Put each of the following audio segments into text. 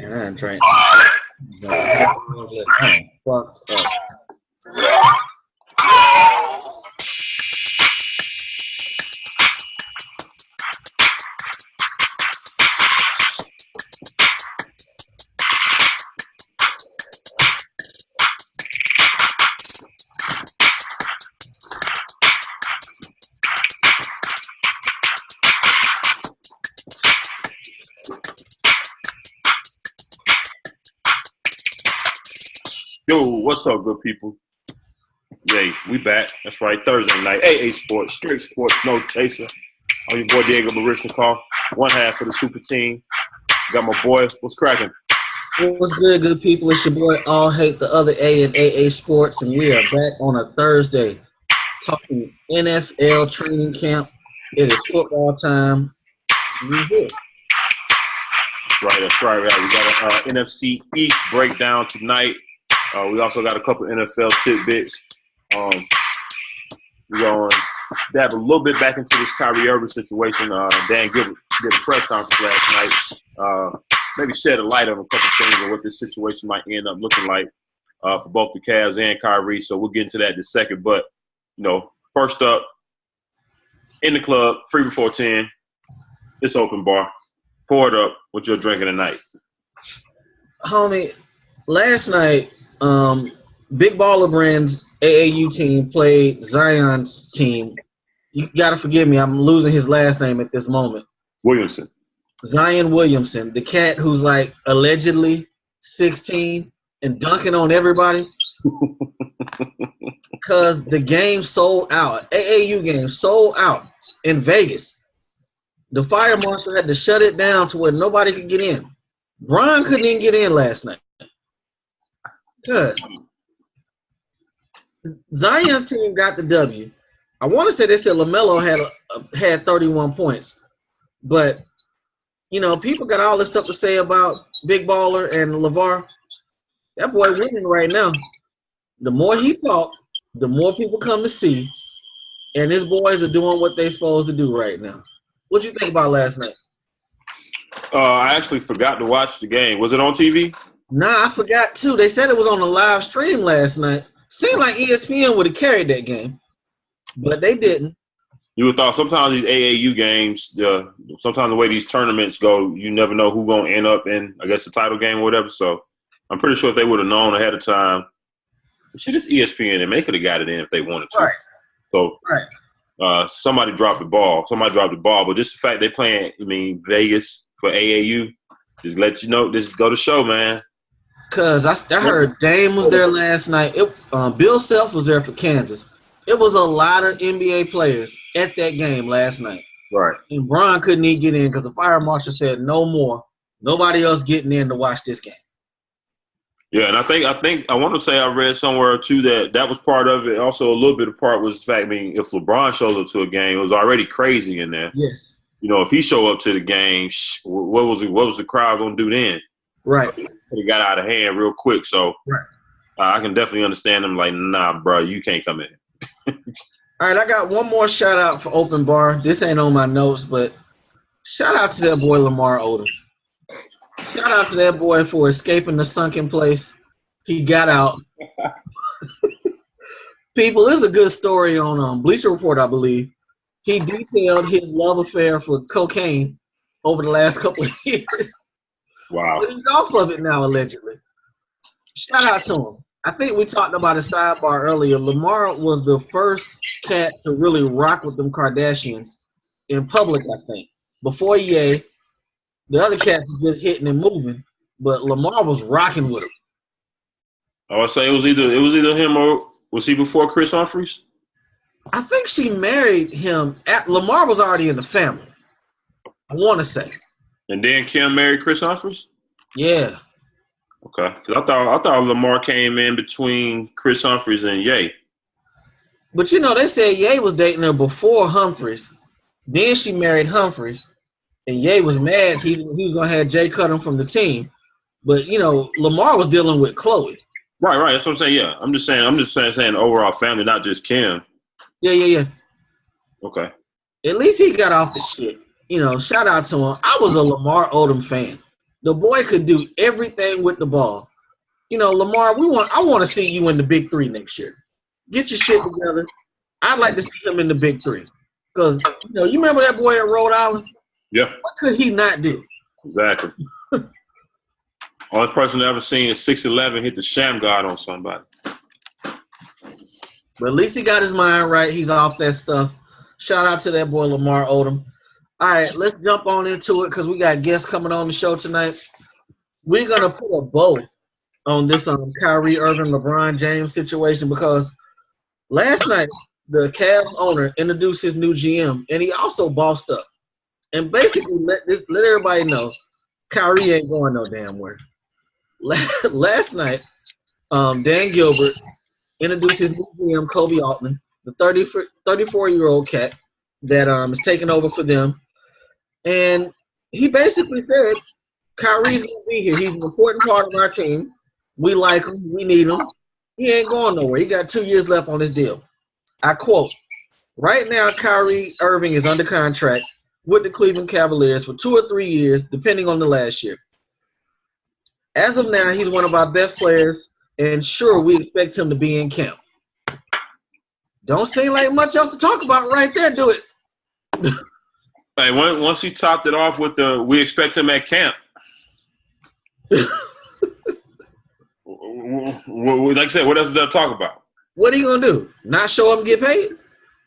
And I drank. Fuck up. Yo, what's up, good people? Yay, we back. That's right, Thursday night. AA Sports, straight sports, no chaser. I'm your boy Diego Barishnikov, one half of the super team. Got my boy, what's cracking? What's good, good people? It's your boy All Hate the Other A in AA Sports, and we are back on a Thursday talking NFL training camp. It is football time. We're here. That's right. We got an NFC East breakdown tonight. We also got a couple NFL tidbits. We're going to dive a little bit back into this Kyrie Irving situation. Dan Gilbert did a press conference last night. Maybe shed a light on a couple things of what this situation might end up looking like for both the Cavs and Kyrie. So we'll get into that in a second. But, you know, first up, in the club, free before 10. It's open bar. Pour it up what you're drinking tonight. Homie, last night, Big Baller Brand's AAU team played Zion's team. You got to forgive me. I'm losing his last name at this moment. Williamson. Zion Williamson, the cat who's like allegedly 16 and dunking on everybody. Because the game sold out. AAU game sold out in Vegas. The fire marshal had to shut it down to where nobody could get in. Brian couldn't even get in last night. Good. Zion's team got the W. I want to say they said LaMelo had 31 points. But, you know, people got all this stuff to say about Big Baller and LeVar. That boy winning right now. The more he talk, the more people come to see. And his boys are doing what they're supposed to do right now. What you think about last night? I actually forgot to watch the game. Was it on TV? Nah, I forgot too. They said it was on a live stream last night. Seemed like ESPN would have carried that game, but they didn't. You would thought sometimes these AAU games, sometimes the way these tournaments go, you never know who's going to end up in, I guess, the title game or whatever. So I'm pretty sure if they would have known ahead of time, shit, it's ESPN, and they could have got it in if they wanted to. Right. So somebody dropped the ball. But just the fact they're playing, Vegas for AAU, just let you know, just go to show, man. Because I heard Dame was there last night. Bill Self was there for Kansas. It was a lot of NBA players at that game last night. Right. And Brian couldn't even get in because the fire marshal said no more. Nobody else getting in to watch this game. Yeah, and I want to say I read somewhere too that was part of it. Also, a little bit of part was the fact, if LeBron showed up to a game, it was already crazy in there. Yes. You know, if he showed up to the game, what was the crowd gonna do then? Right. It got out of hand real quick. So right. I can definitely understand them. Like, nah, bro, you can't come in. All right, I got one more shout out for Open Bar. This ain't on my notes, but shout out to that boy Lamar Odom. Shout out to that boy for escaping the sunken place. He got out. People, this is a good story on Bleacher Report, I believe. He detailed his love affair for cocaine over the last couple of years. Wow. But he's off of it now, allegedly. Shout out to him. I think we talked about a sidebar earlier. Lamar was the first cat to really rock with them Kardashians in public, I think. Before Ye, the other cats were just hitting and moving, but Lamar was rocking with him. I would say it was either him or was he before Chris Humphries? I think she married him. Lamar was already in the family, I want to say. And then Kim married Chris Humphries? Yeah. Okay. Because I thought Lamar came in between Chris Humphries and Ye. But, they said Ye was dating her before Humphries. Then she married Humphries. And Ye was mad he was going to have Jay cut him from the team. But, Lamar was dealing with Chloe. Right. That's what I'm saying. Yeah. I'm just saying overall family, not just Kim. Yeah. Okay. At least he got off the shit. Shout out to him. I was a Lamar Odom fan. The boy could do everything with the ball. You know, Lamar, I want to see you in the big three next year. Get your shit together. I'd like to see him in the big three. Because, you know, you remember that boy at Rhode Island? Yeah. What could he not do? Exactly. Only person I've ever seen is 6'11" hit the sham guard on somebody. But at least he got his mind right. He's off that stuff. Shout out to that boy Lamar Odom. All right, let's jump on into it because we got guests coming on the show tonight. We're going to put a bow on this Kyrie Irving, LeBron James situation because last night the Cavs owner introduced his new GM, and he also bossed up. And basically let everybody know Kyrie ain't going no damn where. Last night, Dan Gilbert introduced his new GM, Kobe Altman, the 34-year-old cat that is taking over for them. And he basically said, Kyrie's going to be here. He's an important part of our team. We like him. We need him. He ain't going nowhere. He got 2 years left on his deal. I quote, right now, Kyrie Irving is under contract with the Cleveland Cavaliers for 2 or 3 years, depending on the last year. As of now, he's one of our best players, and sure, we expect him to be in camp. Don't seem like much else to talk about right there, do it? Hey, once he topped it off with we expect him at camp. Like I said, what else is there to talk about? What are you going to do? Not show up and get paid?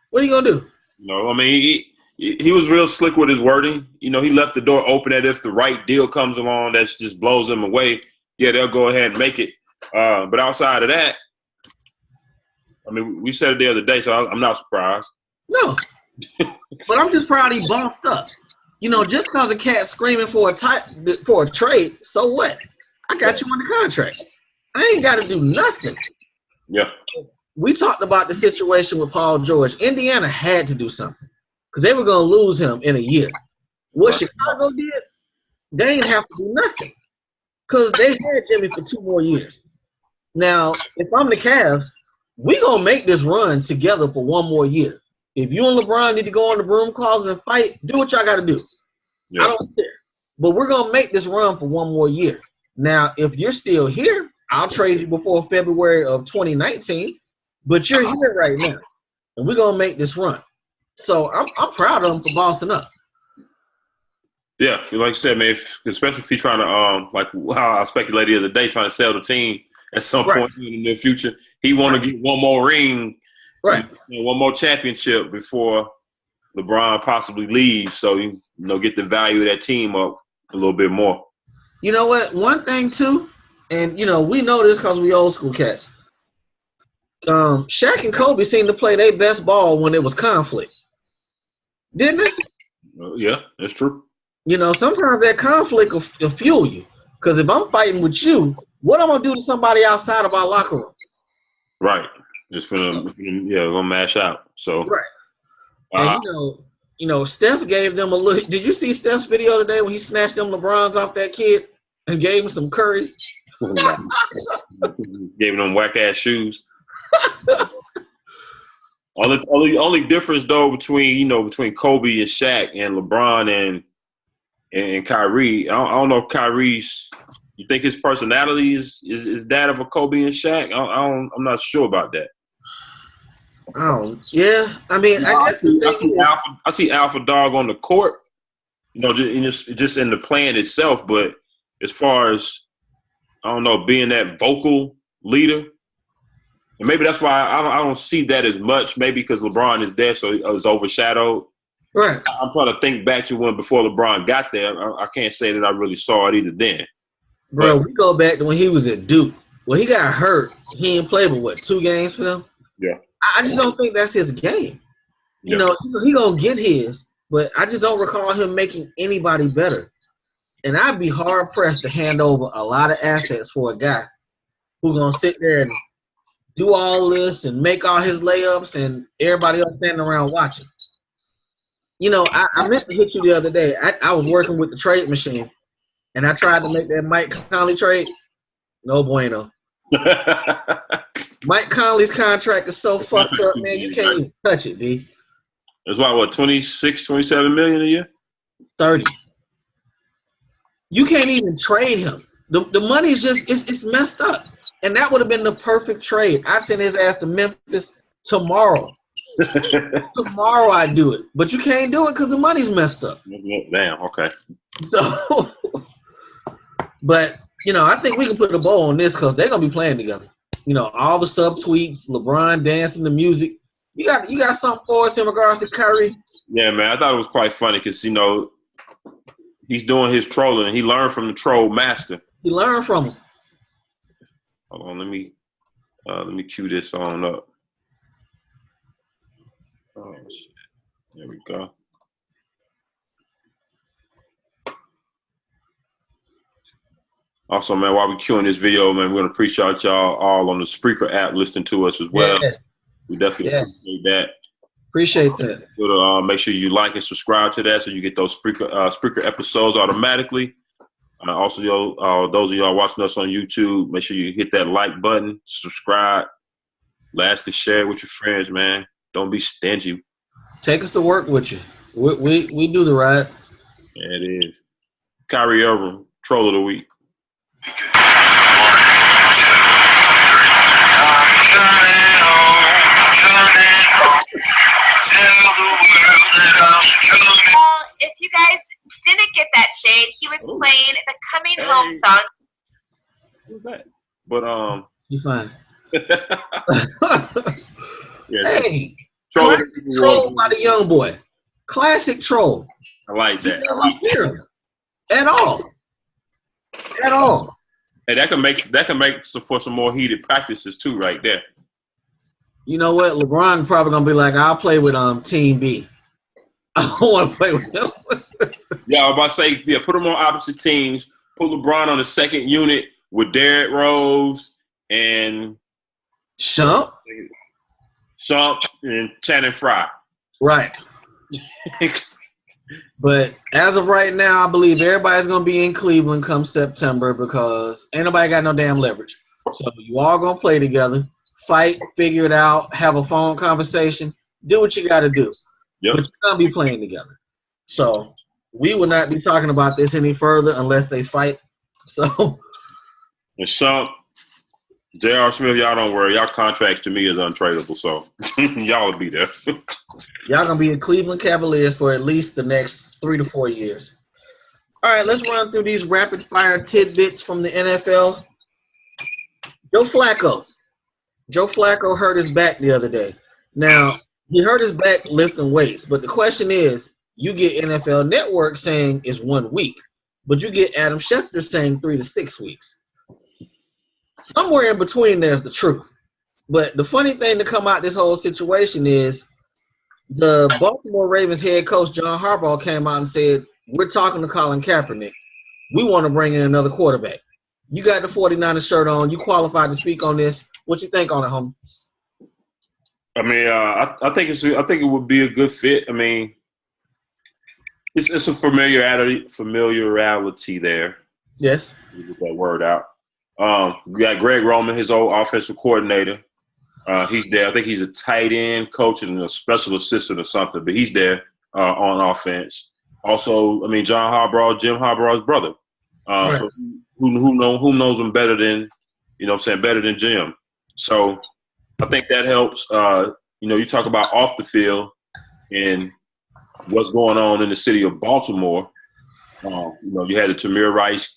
What are you going to do? No, I mean, he was real slick with his wording. You know, he left the door open that if the right deal comes along that just blows him away, yeah, they'll go ahead and make it. But outside of that, I mean, we said it the other day, so I'm not surprised. No. But I'm just proud he bossed up. You know, just because a cat's screaming for a trade, so what? I got you under contract. I ain't got to do nothing. Yeah. We talked about the situation with Paul George. Indiana had to do something because they were going to lose him in a year. What Chicago did, they didn't have to do nothing because they had Jimmy for 2 more years. Now, if I'm the Cavs, we going to make this run together for 1 more year. If you and LeBron need to go in the broom closet and fight, do what y'all got to do. Yeah. I don't care. But we're going to make this run for 1 more year. Now, if you're still here, I'll trade you before February of 2019. But you're here right now. And we're going to make this run. So I'm proud of him for bossing up. Yeah, like I said, man, especially if he's trying to, like how I speculated the other day, trying to sell the team at some point in the near future. He want to get 1 more ring. Right. 1 more championship before LeBron possibly leaves, so you know get the value of that team up a little bit more. You know what? One thing too, and you know we know this because we old school cats. Shaq and Kobe seemed to play their best ball when it was conflict, didn't it? Yeah, that's true. You know, sometimes that conflict will fuel you. Because if I'm fighting with you, what I'm gonna do to somebody outside of our locker room? Right. Just for them, gonna mash out. So right. And you know, Steph gave them a look. Did you see Steph's video today when he snatched them LeBrons off that kid and gave him some curries? Gave them whack ass shoes. Only difference though between Kobe and Shaq and LeBron and Kyrie. I don't know if Kyrie's. You think his personality is that of a Kobe and Shaq? I'm not sure about that. Oh yeah, I mean, I see alpha dog on the court, just in the plan itself. But as far as I don't know, being that vocal leader, and maybe that's why I don't see that as much. Maybe because LeBron is there, so it's overshadowed. Right. I'm trying to think back to when before LeBron got there. I can't say that I really saw it either then. Bro, we go back to when he was at Duke. When he got hurt, he didn't play but 2 games for them? Yeah. I just don't think that's his game. You know, he gonna get his, but I just don't recall him making anybody better. And I'd be hard pressed to hand over a lot of assets for a guy who's gonna sit there and do all this and make all his layups and everybody else standing around watching. You know, I meant to hit you the other day. I was working with the trade machine, and I tried to make that Mike Conley trade. No bueno. Mike Conley's contract is so fucked up, man. You can't even touch it, B. It's about, 26, 27 million a year? 30. You can't even trade him. The money's just it's messed up. And that would have been the perfect trade. I send his ass to Memphis tomorrow. Tomorrow I do it. But you can't do it because the money's messed up. Damn, okay. So, but, I think we can put a bow on this because they're going to be playing together. All the subtweets, LeBron dancing, the music. You got something for us in regards to Kyrie? Yeah, man. I thought it was quite funny because, he's doing his trolling. He learned from the troll master. He learned from him. Hold on, let me cue this on up. Oh shit! There we go. Also, man, while we're queuing this video, man, we're gonna appreciate y'all all on the Spreaker app listening to us as well. Yes. We definitely appreciate that. Appreciate that. Make sure you like and subscribe to that so you get those Spreaker episodes automatically. Also, those of y'all watching us on YouTube, make sure you hit that like button, subscribe, lastly, share it with your friends, man. Don't be stingy. Take us to work with you. We do the right. Yeah, it is. Kyrie Irving, Troll of the Week. If you guys didn't get that shade, he was playing the Coming Home song. What's that? But you fine. Yeah, hey, troll by the young boy. Classic troll. I like that. He doesn't fear him at all. At all. Hey, that can make for some more heated practices too, right there. You know what? LeBron probably gonna be like, I'll play with Team B. I don't want to play with him. Yeah, I was about to say, put them on opposite teams. Put LeBron on the second unit with Derrick Rose and Shump and Channing Frye. Right. But as of right now, I believe everybody's gonna be in Cleveland come September because ain't nobody got no damn leverage. So you all gonna play together, fight, figure it out, have a phone conversation, do what you gotta do. Yep. But you're gonna be playing together. So we will not be talking about this any further unless they fight. So and Shump, J.R. Smith, y'all don't worry. Y'all contracts to me is untradeable, so y'all will be there. Y'all gonna be in Cleveland Cavaliers for at least the next 3 to 4 years. All right, let's run through these rapid fire tidbits from the NFL. Joe Flacco hurt his back the other day. Now, he hurt his back lifting weights, but the question is, you get NFL Network saying it's 1 week, but you get Adam Schefter saying 3 to 6 weeks. Somewhere in between there's the truth. But the funny thing to come out this whole situation is the Baltimore Ravens head coach, John Harbaugh, came out and said, we're talking to Colin Kaepernick. We want to bring in another quarterback. You got the 49ers shirt on. You qualified to speak on this. What you think on it, homie? I mean, I think it would be a good fit. I mean, it's a familiarity there. Yes. You get that word out. We got Greg Roman, his old offensive coordinator. He's there. I think he's a tight end coach and a special assistant or something, but he's there on offense. Also, I mean, John Harbaugh, Jim Harbaugh's brother. Right. So who knows him better than, better than Jim. So I think that helps. You talk about off the field and what's going on in the city of Baltimore. You had the Tamir Rice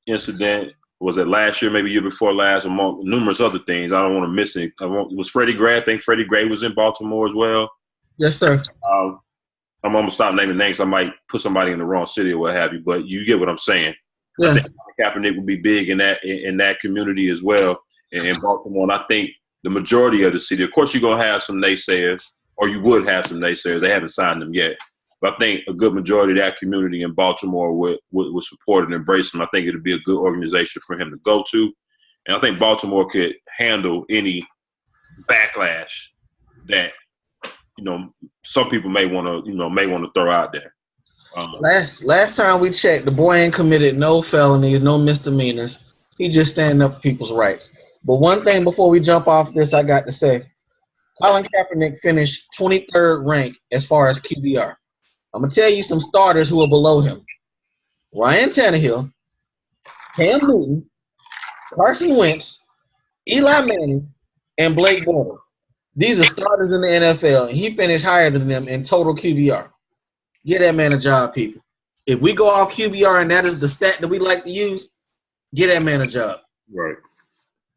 incident. Was it last year, maybe year before last, among numerous other things. I don't want to miss it. It was Freddie Gray. I think Freddie Gray was in Baltimore as well. Yes, sir. I'm going to stop naming names. I might put somebody in the wrong city or what have you, but you get what I'm saying. Yeah. I think Kaepernick would be big in that community as well in Baltimore. And I think the majority of the city, of course, you're going to have some naysayers, or you would have some naysayers. They haven't signed them yet. But I think a good majority of that community in Baltimore would support and embrace him. I think it would be a good organization for him to go to. And I think Baltimore could handle any backlash that, some people may want to throw out there. Last time we checked, the boy ain't committed no felonies, no misdemeanors. He just standing up for people's rights. But one thing before we jump off this, I got to say, Colin Kaepernick finished 23rd ranked as far as QBR. I'm going to tell you some starters who are below him. Ryan Tannehill, Cam Newton, Carson Wentz, Eli Manning, and Blake Bortles. These are starters in the NFL, and he finished higher than them in total QBR. Get that man a job, people. If we go off QBR and that is the stat that we like to use, get that man a job. Right.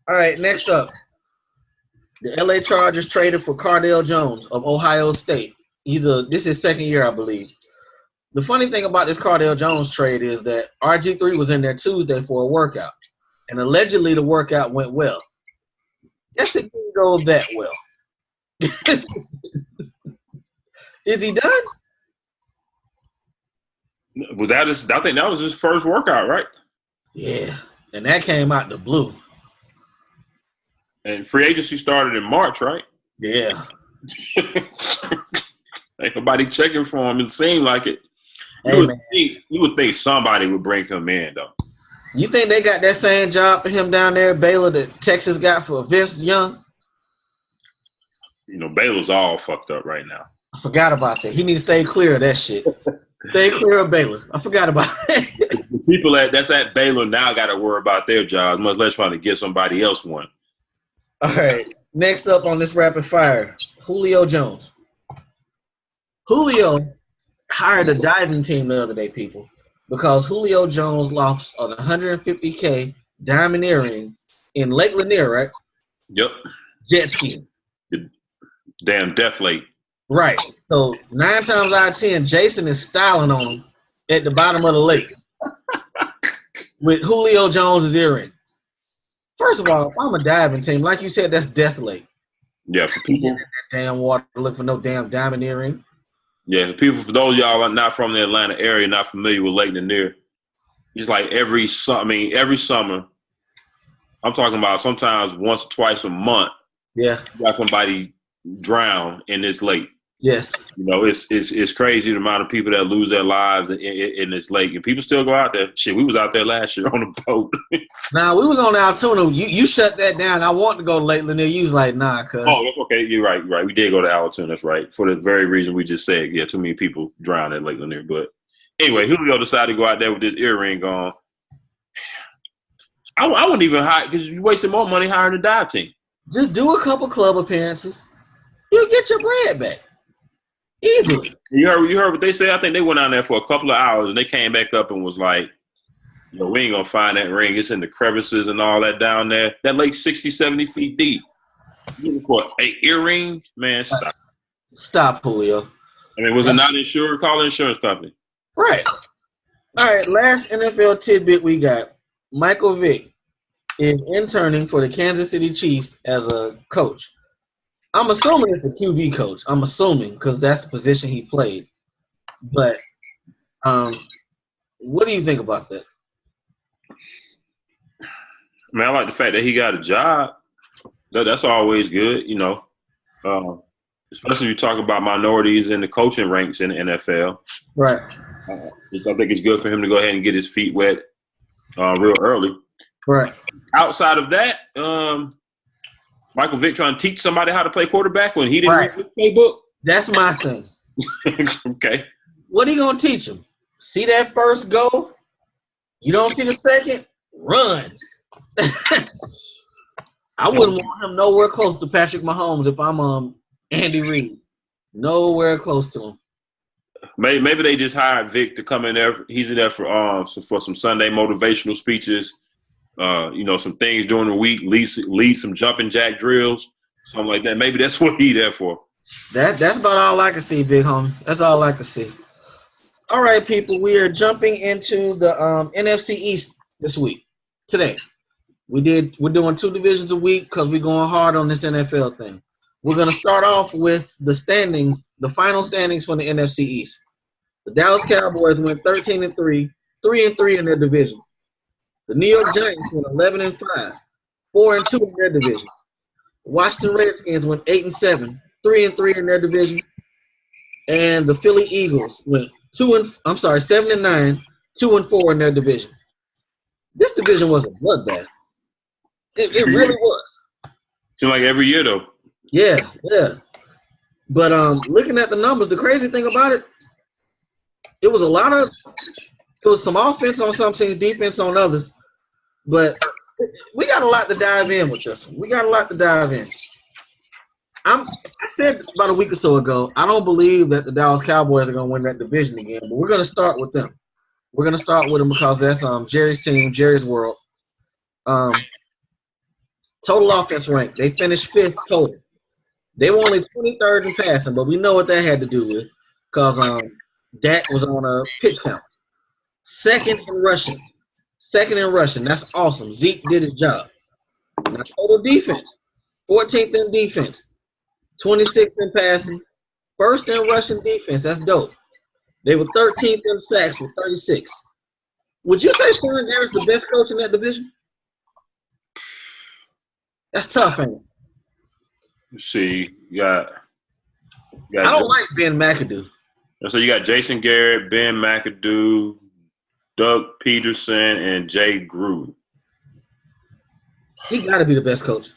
All right, next up. The LA Chargers traded for Cardale Jones of Ohio State. This is his second year, I believe. The funny thing about this Cardale Jones trade is that RG3 was in there Tuesday for a workout, and allegedly the workout went well. Guess it didn't go that well. Is he done? I think that was his first workout, right? Yeah, and that came out the blue. And free agency started in March, right? Yeah. Ain't nobody checking for him. It seemed like it. You would think somebody would bring him in, though. You think they got that same job for him down there at Baylor that Texas got for Vince Young? You know, Baylor's all fucked up right now. I forgot about that. He needs to stay clear of that shit. Stay clear of Baylor. I forgot about it. The people that's at Baylor now got to worry about their jobs, much less trying to get somebody else one. All right. Next up on this rapid fire, Julio Jones. Julio hired a diving team the other day, people, because Julio Jones lost an $150K diamond earring in Lake Lanier, right? Yep. Jet skiing. Damn Death Lake. Right. So 9 times out of 10, Jason is styling on him at the bottom of the lake with Julio Jones' earring. First of all, if I'm a diving team, like you said, that's Death Lake. Yeah, for people. That damn water, look for no damn diamond earring. Yeah, for those of y'all are not from the Atlanta area, not familiar with Lake Lanier, it's like every summer, I'm talking about sometimes once or twice a month, yeah, you got somebody drown in this lake. Yes. You know, it's crazy the amount of people that lose their lives in this lake. And people still go out there. Shit, we was out there last year on a boat. Nah, we was on Altoona. You shut that down. I want to go to Lake Lanier. You was like, nah, cuz. Oh, that's okay. You're right. We did go to Altoona. That's right. For the very reason we just said. Yeah, too many people drowned at Lake Lanier. But anyway, Julio decided to go out there with this earring on. I wouldn't even hire, because you wasted more money hiring a dive team. Just do a couple club appearances. You'll get your bread back. Easily. You heard what they said? I think they went down there for a couple of hours and they came back up and was like, you know, we ain't gonna find that ring. It's in the crevices and all that down there. That lake's 60, 70 feet deep. You looking for an earring? Man, stop. Stop, Julio. I mean, was it not insured? Call the insurance company. Right. All right, last NFL tidbit we got. Michael Vick is interning for the Kansas City Chiefs as a coach. I'm assuming it's a QB coach. I'm assuming because that's the position he played. But what do you think about that? Man, I like the fact that he got a job. That's always good, you know. Especially if you talk about minorities in the coaching ranks in the NFL. Right. I think it's good for him to go ahead and get his feet wet real early. Right. Outside of that, Michael Vick trying to teach somebody how to play quarterback when he didn't read the playbook? That's my thing. Okay. What are you going to teach him? See that first go? You don't see the second? Run. I wouldn't want him nowhere close to Patrick Mahomes if I'm Andy Reid. Nowhere close to him. Maybe they just hired Vic to come in there. He's in there for some Sunday motivational speeches. You know, some things during the week, lead some jumping jack drills, something like that. Maybe that's what he's there for. That's about all I can see, big homie. That's all I can see. All right, people, we are jumping into the NFC East this week. Today, we're doing 2 divisions a week because we're going hard on this NFL thing. We're going to start off with the standings, the final standings from the NFC East. The Dallas Cowboys went 13-3, 3-3 in their division. The New York Giants went 11-5, 4-2 in their division. The Washington Redskins went 8-7, 3-3 in their division. And the Philly Eagles went 7-9, 2-4 in their division. This division was a bloodbath. It really was. Seems like every year, though. Yeah. But looking at the numbers, the crazy thing about it, it was a lot of It was some offense on some teams, defense on others. But we got a lot to dive in with this one. We got a lot to dive in. I said about a week or so ago, I don't believe that the Dallas Cowboys are going to win that division again, but we're going to start with them. We're going to start with them because that's Jerry's team, Jerry's world. Total offense rank, they finished 5th total. They were only 23rd in passing, but we know what that had to do with because Dak was on a pitch count. Second in rushing. That's awesome. Zeke did his job. Now, total defense, 14th in defense, 26th in passing, 1st in rushing defense. That's dope. They were 13th in sacks with 36. Would you say Sean Garrett's the best coach in that division? That's tough, ain't it? Let's see. You got I don't like Ben McAdoo. So you got Jason Garrett, Ben McAdoo, Doug Peterson, and Jay Gruden. He got to be the best coach.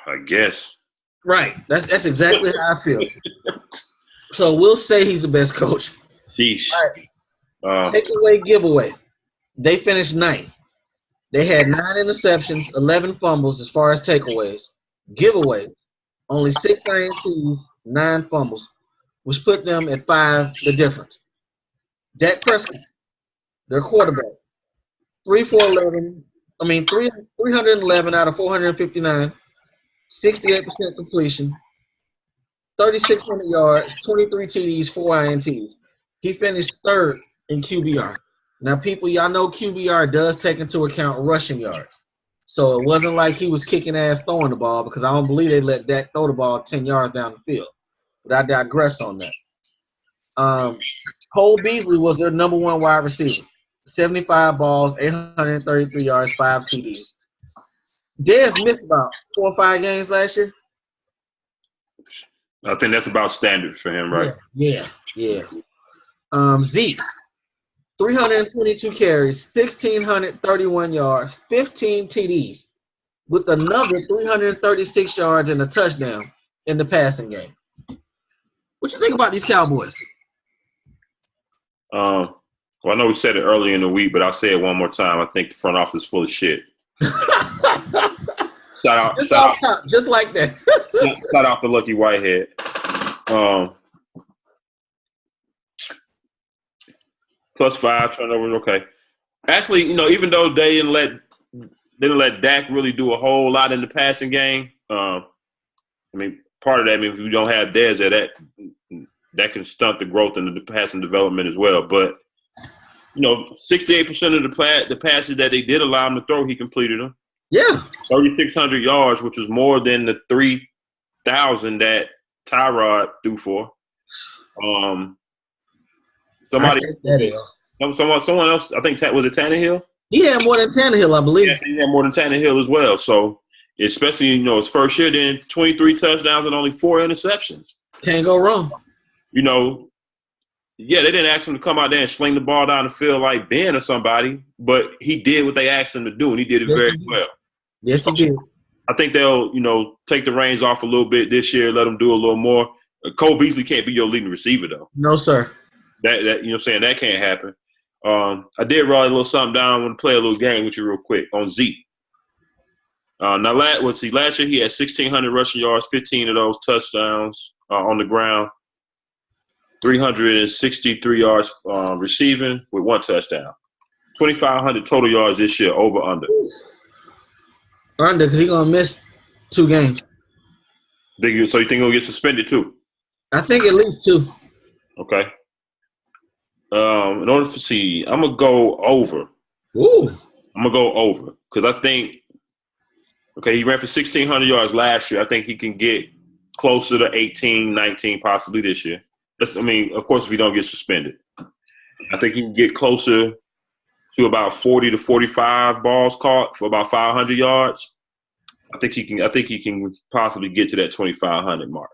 I guess. Right. That's exactly how I feel. So we'll say he's the best coach. Sheesh. Right. Takeaway, giveaway. They finished 9th. They had 9 interceptions, 11 fumbles as far as takeaways. Giveaways, only 6 INTs, 9 fumbles, which put them at 5, the difference. Dak Prescott, their quarterback, 311 out of 459, 68% completion, 3,600 yards, 23 TDs, 4 INTs. He finished 3rd in QBR. Now, people, y'all know QBR does take into account rushing yards. So it wasn't like he was kicking ass throwing the ball because I don't believe they let Dak throw the ball 10 yards down the field. But I digress on that. Cole Beasley was their number 1 wide receiver. 75 balls, 833 yards, 5 TDs. Dez missed about 4 or 5 games last year. I think that's about standard for him, right? Yeah. Zeke, 322 carries, 1,631 yards, 15 TDs, with another 336 yards and a touchdown in the passing game. What you think about these Cowboys? Well, I know we said it earlier in the week, but I'll say it one more time. I think the front office is full of shit. Shout out, just like that. Shout out to Lucky Whitehead. +5 turnovers, okay. Actually, even though they didn't let Dak really do a whole lot in the passing game. Part of that, if you don't have Dez there, that can stunt the growth and the passing development as well. But 68% of the passes that they did allow him to throw, he completed them. Yeah, 3,600 yards, which was more than the 3,000 that Tyrod threw for. Someone else, I think, was it Tannehill? He had more than Tannehill, I believe. Yeah, he had more than Tannehill as well. So, especially, his first year, then 23 touchdowns and only 4 interceptions. Can't go wrong. They didn't ask him to come out there and sling the ball down the field like Ben or somebody, but he did what they asked him to do, and he did it very well. Yes, he did. I think they'll, take the reins off a little bit this year, let him do a little more. Cole Beasley can't be your leading receiver, though. No, sir. That can't happen. I did write a little something down. I want to play a little game with you real quick on Zeke. Last year he had 1,600 rushing yards, 15 of those touchdowns on the ground, 363 yards receiving with 1 touchdown. 2,500 total yards this year, over under. Under, because he's going to miss 2 games. So you think he'll get suspended too? I think at least 2. Okay. In order to see, I'm going to go over. Ooh. I'm going to go over because I think, he ran for 1,600 yards last year. I think he can get closer to 18, 19 possibly this year. Of course, if he don't get suspended. I think he can get closer to about 40 to 45 balls caught for about 500 yards. I think he can possibly get to that 2,500 mark.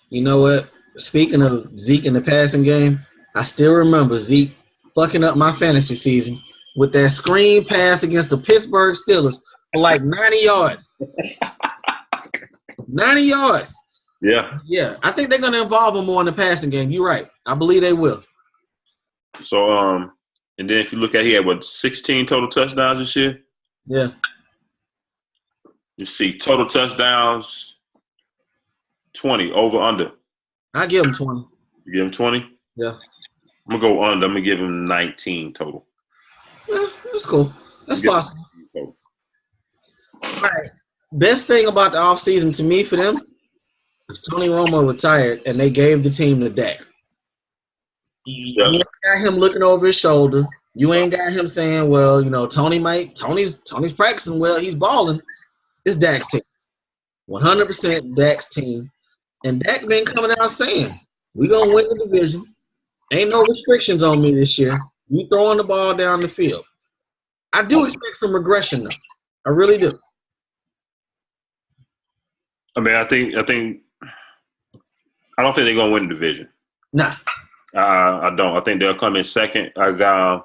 You know what? Speaking of Zeke in the passing game, I still remember Zeke fucking up my fantasy season with that screen pass against the Pittsburgh Steelers for like 90 yards. 90 yards. Yeah. Yeah. I think they're going to involve him more in the passing game. You're right. I believe they will. So and then if you look at, he had 16 total touchdowns this year. Yeah. You see total touchdowns 20 over under. I give him 20. You give him 20? Yeah. I'm gonna go under. I'm gonna give him 19 total. Yeah, that's cool. That's possible. All right. Best thing about the offseason to me for them is Tony Romo retired and they gave the team to Dak. You ain't got him looking over his shoulder. You ain't got him saying, well, Tony's practicing well, he's balling. It's Dak's team. 100% Dak's team. And Dak been coming out saying, we're going to win the division. Ain't no restrictions on me this year. You throwing the ball down the field. I do expect some regression, though. I really do. I mean, I don't think they're going to win the division. Nah. I don't. I think they'll come in second. I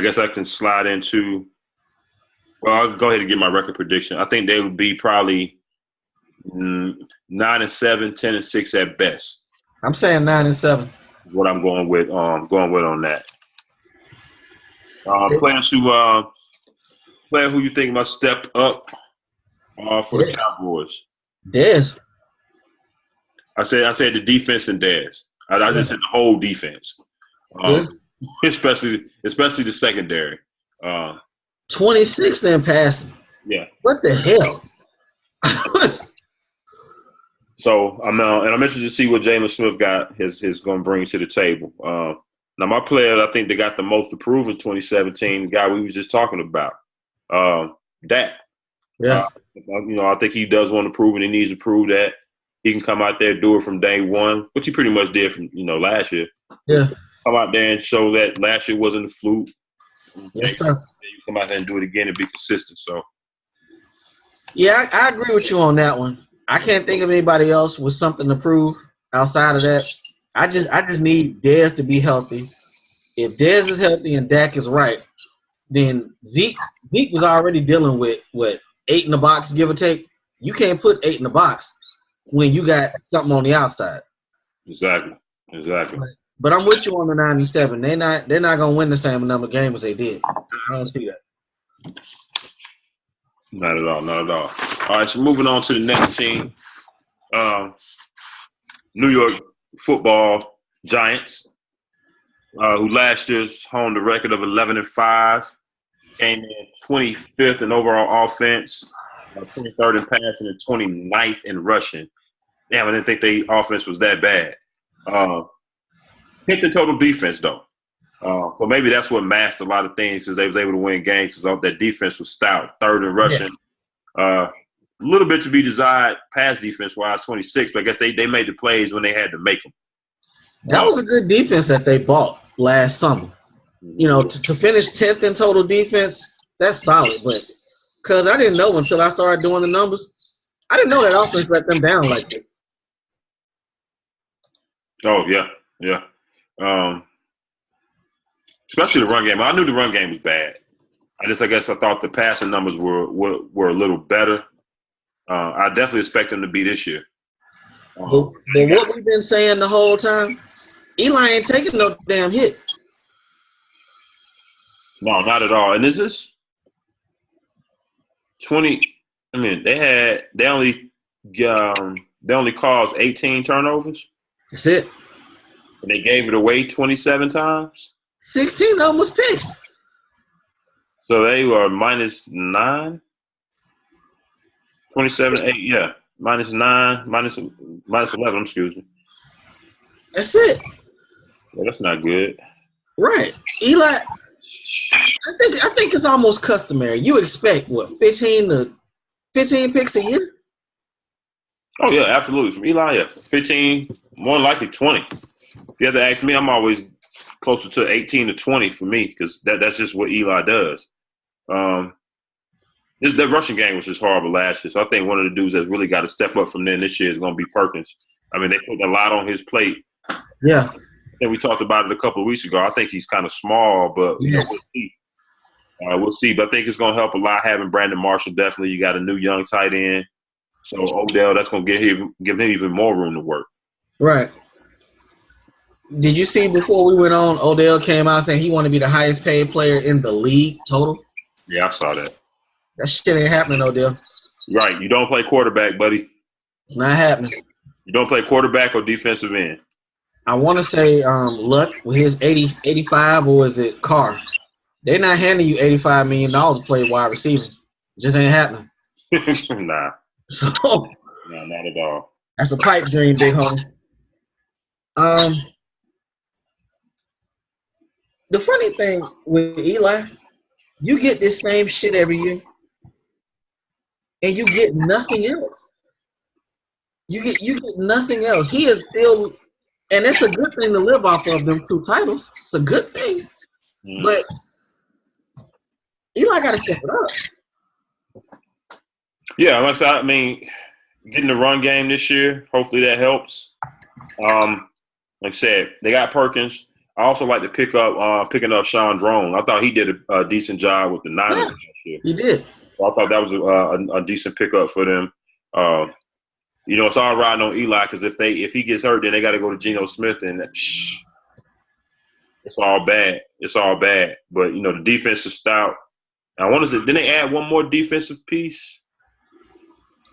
guess I can slide into – well, I'll go ahead and get my record prediction. I think they would be probably 9-7, 10-6 at best. I'm saying 9-7. What I'm going with on that. Player who you think must step up for the Cowboys? Dez. I said the defense and Dez. I just said the whole defense, especially the secondary. 26th in passing. Yeah. What the hell? So I'm interested to see what Jameis Smith is going to bring to the table. Now my player, I think they got the most improved in 2017. The guy we was just talking about, Dak. Yeah. I think he does want to prove, and he needs to prove that he can come out there, do it from day one, which he pretty much did from last year. Yeah. Come out there and show that last year wasn't a fluke. Yes, sir. You come out there and do it again and be consistent. So. Yeah, I agree with you on that one. I can't think of anybody else with something to prove outside of that. I just need Dez to be healthy. If Dez is healthy and Dak is right, then Zeke was already dealing with 8 in the box, give or take. You can't put 8 in the box when you got something on the outside. Exactly. But I'm with you on the 9-7. They're not gonna win the same number of games as they did. I don't see that. Not at all. All right, so moving on to the next team. New York Football Giants, who last year's honed a record of 11-5, came in 25th in overall offense, 23rd in passing, and 29th in rushing. Damn, I didn't think their offense was that bad. Hit the total defense, though. So maybe that's what masked a lot of things because they was able to win games because that defense was stout. 3rd in rushing. Yeah. A little bit to be desired pass defense-wise, 26, but I guess they made the plays when they had to make them. That was a good defense that they bought last summer. To finish 10th in total defense, that's solid. But because I didn't know until I started doing the numbers, I didn't know that offense let them down like that. Oh, yeah. Especially the run game. I knew the run game was bad. I guess I thought the passing numbers were a little better. I definitely expect them to be this year. But what we've been saying the whole time, Eli ain't taking no damn hit. No, not at all. And is this 20? I mean, they only caused 18 turnovers. That's it. And they gave it away 27 times. 16 of them was picks. So they were -9. 27, 8, yeah. -9, -11, excuse me. That's it. Yeah, that's not good. Right. Eli, I think it's almost customary. You expect, 15 picks a year? Oh, yeah, absolutely. From Eli, yeah. 15, more likely 20. If you have to ask me, I'm always closer to 18 to 20 for me because that's just what Eli does. That rushing game was just horrible last year. So I think one of the dudes that's really got to step up from there this year is going to be Perkins. I mean, they put a lot on his plate. Yeah. I think we talked about it a couple of weeks ago. I think he's kind of small, but we'll see. We'll see. But I think it's going to help a lot having Brandon Marshall. Definitely, you got a new young tight end. So Odell, that's going to give him even more room to work. Right. Did you see before we went on, Odell came out saying he wanted to be the highest paid player in the league total? Yeah, I saw that. That shit ain't happening, Odell. Right. You don't play quarterback, buddy. It's not happening. You don't play quarterback or defensive end. I want to say Luck with his 85, or is it Carr? They're not handing you $85 million to play wide receiver. It just ain't happening. Nah. So, No, not at all. That's a pipe dream, big homie. The funny thing with Eli, you get this same shit every year, and you get nothing else. You get nothing else. He is still, and it's a good thing to live off of them 2 titles. It's a good thing, but Eli got to step it up. Yeah, I mean, getting the run game this year, hopefully that helps. Like I said, they got Perkins. I also like to picking up Sean Drone. I thought he did a decent job with the Niners last year. He did. So I thought that was a decent pickup for them. It's all riding on Eli because if he gets hurt, then they got to go to Geno Smith, and it's all bad. It's all bad. But the defense is stout. I want to say, didn't they add one more defensive piece?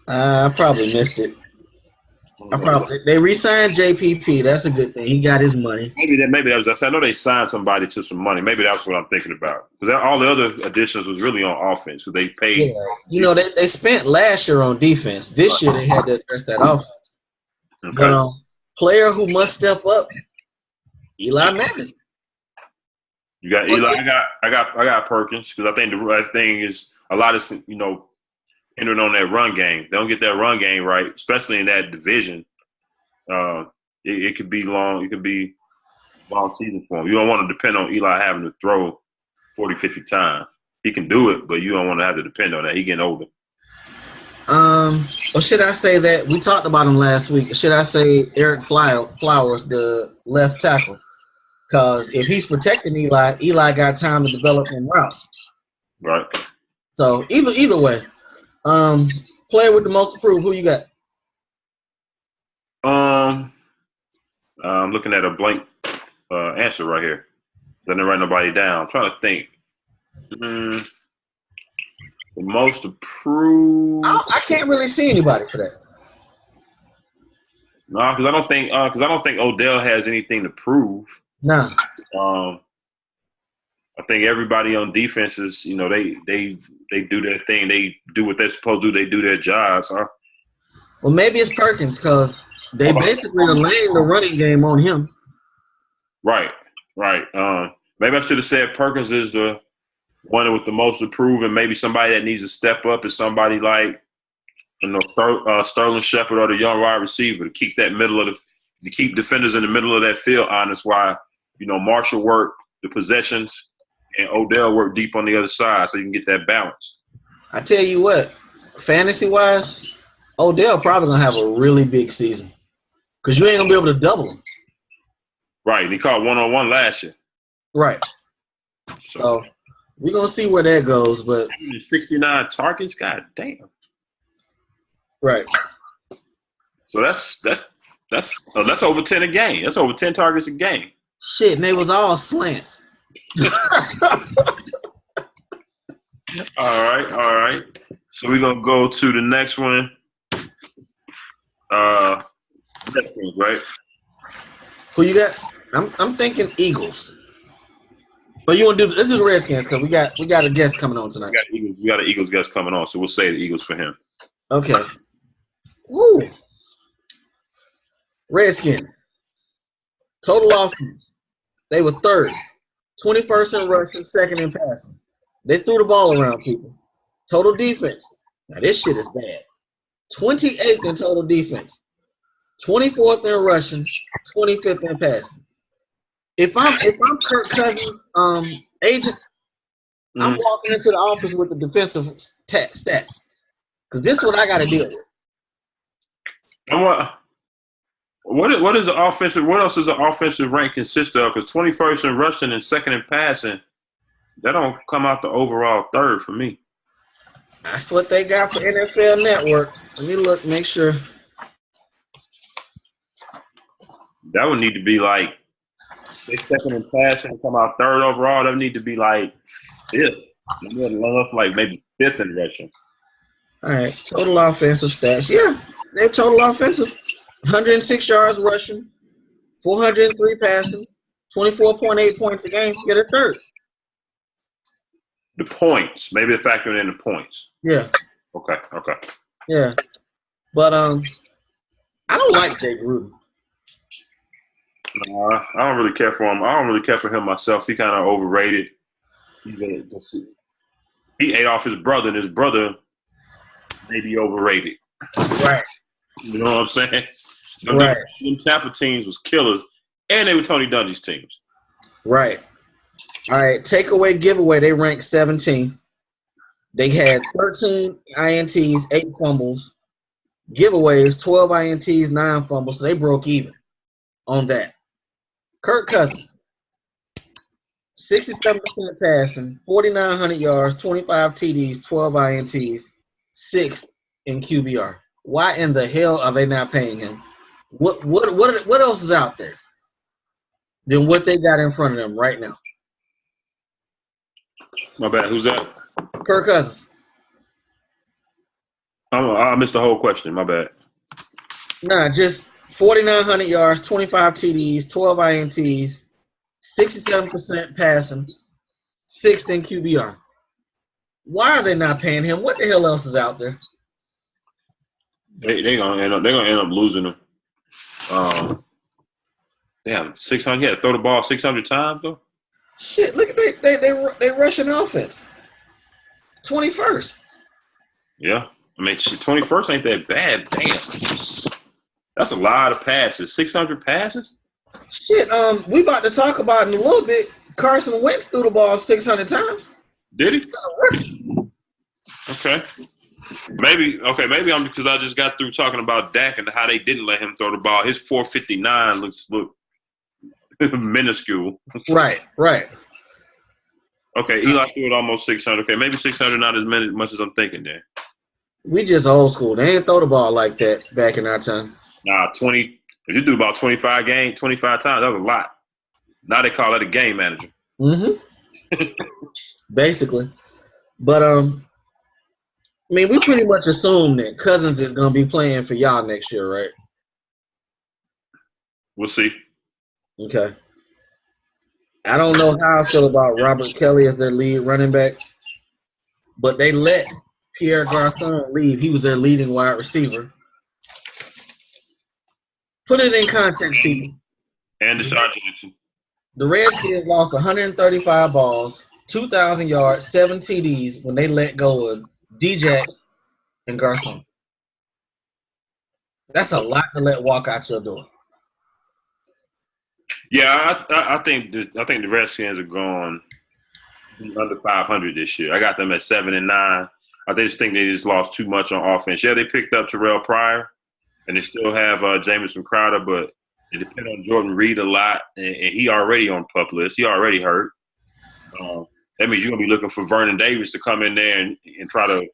I probably missed it. They re-signed JPP. That's a good thing. He got his money. Maybe that was. I know they signed somebody to some money. Maybe that's what I'm thinking about. Because all the other additions was really on offense. Because they paid. Yeah. They spent last year on defense. This year they had to address that offense. Okay. But player who must step up, Eli Manning. You got Eli. I got Perkins because I think the right thing is a lot is entering on that run game. They don't get that run game right, especially in that division. It could be long. It could be long season for him. You don't want to depend on Eli having to throw 40, 50 times. He can do it, but you don't want to have to depend on that. He getting older. Or should I say that we talked about him last week? Should I say Eric Flowers, the left tackle? Because if he's protecting Eli got time to develop in routes. Right. So either way. Player with the most approved, who you got? I'm looking at a blank answer right here. Didn't write nobody down. I'm trying to think. The most approved. I can't really see anybody for that. No, because I don't think Odell has anything to prove. No. I think everybody on defenses, they do their thing. They do what they're supposed to do. They do their jobs. Huh? Well, maybe it's Perkins because they basically are laying the running game on him. Right. Maybe I should have said Perkins is the one with the most approved, and maybe somebody that needs to step up is somebody like Sterling Shepard or the young wide receiver to keep to keep defenders in the middle of that field honest. While Marshall work the possessions. And Odell worked deep on the other side so you can get that balance. I tell you what, fantasy-wise, Odell probably going to have a really big season because you ain't going to be able to double him. Right, and he caught one-on-one last year. Right. So we're going to see where that goes. But 69 targets, god damn. Right. So that's over 10 a game. That's over 10 targets a game. Shit, and they was all slants. All right. So we're gonna go to the next one. Redskins, right? Who you got? I'm thinking Eagles. But you want to do this is Redskins because we got a guest coming on tonight. We got an Eagles guest coming on, so we'll say the Eagles for him. Okay. Woo. Redskins. Total offense. They were third. 21st in rushing, second in passing. They threw the ball around people. Total defense. Now this shit is bad. 28th in total defense. 24th in rushing, 25th in passing. If I'm Kirk Cousins' agent, I'm walking into the office with the defensive stats because this is what I got to deal with. And what is the offensive? What else does the offensive rank consist of? Because 21st in rushing and second in passing, that don't come out the overall third for me. That's what they got for NFL Network. Let me look, make sure. That would need to be like They second in passing and come out third overall. They need to be like fifth. They would love like maybe fifth in rushing. All right, total offensive stats. Yeah, they're total offensive. 106 yards rushing, 403 passing, 24.8 points a game. Get a third. The points, maybe they're factoring in the points. Yeah. Okay. Yeah, but I don't like Jake Gruden. I don't really care for him. I don't really care for him myself. He kind of overrated. He ate off his brother, and his brother may be overrated. Right. You know what I'm saying? Right. Them Tampa teams was killers, and they were Tony Dungy's teams. Right. All right, takeaway giveaway, they ranked 17th. They had 13 INTs, 8 fumbles. Giveaways, 12 INTs, 9 fumbles, so they broke even on that. Kirk Cousins, 67% passing, 4,900 yards, 25 TDs, 12 INTs, 6 in QBR. Why in the hell are they not paying him? What else is out there than what they got in front of them right now? My bad. Who's that? Kirk Cousins. I missed the whole question. My bad. Nah, just 4,900 yards, 25 TDs, 12 INTs, 67% passing, 6th in QBR. Why are they not paying him? What the hell else is out there? They're gonna end up losing him. Damn, 600. Yeah, throw the ball 600 times though. Shit, look at they rushing offense. 21st. Yeah, I mean 21st ain't that bad. Damn, that's a lot of passes. 600 passes. Shit, we about to talk about in a little bit. Carson Wentz threw the ball 600 times. Did he? Okay. Maybe I'm because I just got through talking about Dak and how they didn't let him throw the ball. His 459 look minuscule. Right. Okay, Eli threw it almost 600. Okay, maybe 600 not as much as I'm thinking there. We just old school. They ain't throw the ball like that back in our time. Nah, 20. If you do about 25 times, that was a lot. Now they call it a game manager. Mm-hmm. Basically. But, I mean, we pretty much assume that Cousins is going to be playing for y'all next year, right? We'll see. Okay. I don't know how I feel about Robert Kelly as their lead running back, but they let Pierre Garçon leave. He was their leading wide receiver. Put it in context, people. And Deshaun Jackson. The Redskins lost 135 balls, 2,000 yards, 7 TDs when they let go of DJ and Garçon. That's a lot to let walk out your door. Yeah, I think the Redskins are going under 500 this year. I got them at 7-9. I just think they just lost too much on offense. Yeah, they picked up Terrell Pryor, and they still have Jamison Crowder, but they depend on Jordan Reed a lot, and he already on PUP list. He already hurt. That means you're gonna be looking for Vernon Davis to come in there and try to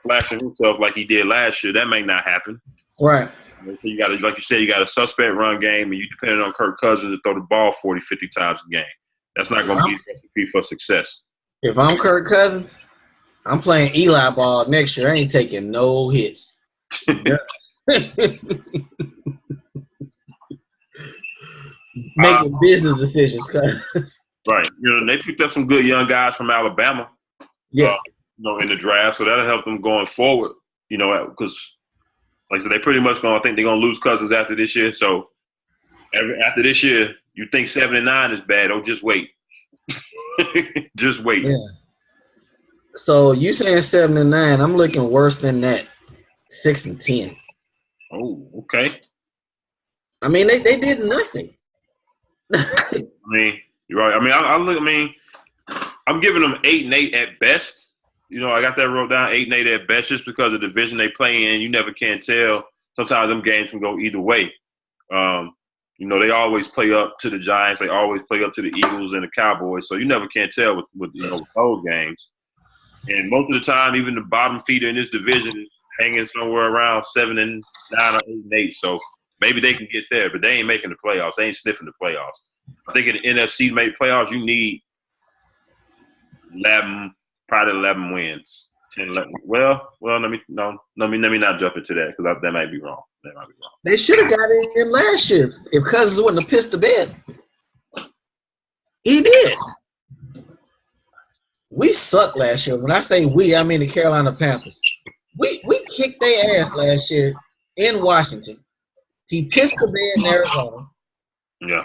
flash himself like he did last year. That may not happen. Right. So you got, like you said, you got a suspect run game, and you depending on Kirk Cousins to throw the ball 40, 50 times a game. That's not going to be a recipe for success. If I'm Kirk Cousins, I'm playing Eli ball next year. I ain't taking no hits. Making business decisions, cuz. Right. They picked up some good young guys from Alabama. Yeah. In the draft, so that'll help them going forward. Because. Like I said, they pretty much I think they're going to lose Cousins after this year. So after this year, you think 7-9 is bad. Oh, just wait. Just wait. Yeah. So you saying 7-9. I'm looking worse than that. 6-10. Oh, okay. I mean, they did nothing. I mean, you're right. I mean, I'm giving them 8-8 at best. I got that wrote down 8-8 at best just because of the division they play in. You never can tell. Sometimes them games can go either way. They always play up to the Giants. They always play up to the Eagles and the Cowboys. So you never can tell with those games. And most of the time, even the bottom feeder in this division is hanging somewhere around 7-9 or 8-8. So Maybe they can get there, but they ain't making the playoffs. They ain't sniffing the playoffs. I think in the NFC to make playoffs, you need 11, probably 11 wins. 10, 11. Well, let me not jump into that because that might be wrong. They should have got it in last year if Cousins wouldn't have pissed the bed. He did. We sucked last year. When I say we, I mean the Carolina Panthers. We kicked their ass last year in Washington. He pissed the bed in Arizona. Yeah.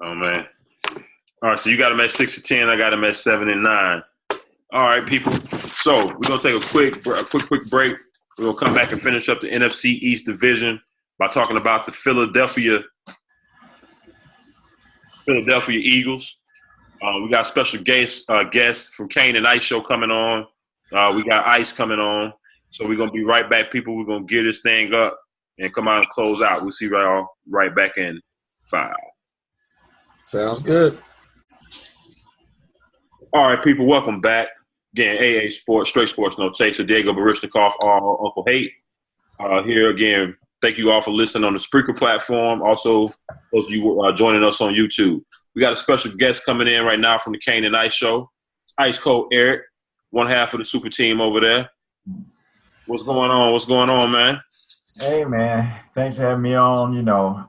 Oh man. All right, so you got him at 6-10. I got him at 7-9. All right, people. So we're gonna take a quick break. We're gonna come back and finish up the NFC East division by talking about the Philadelphia Eagles. We got special guests from Kane and Ice show coming on. We got Ice coming on. So we're gonna be right back, people. We're gonna gear this thing up and come out and close out. We'll see y'all right back in 5. Sounds good. All right, people, welcome back. Again, AA Sports, Straight Sports No Chaser, Diego Barishnikov, Uncle Hate. Here again, thank you all for listening on the Spreaker platform. Also, those of you joining us on YouTube. We got a special guest coming in right now from the Kane and Ice show. Ice Cold Eric, one half of the super team over there. What's going on, man? Hey, man. Thanks for having me on. You know,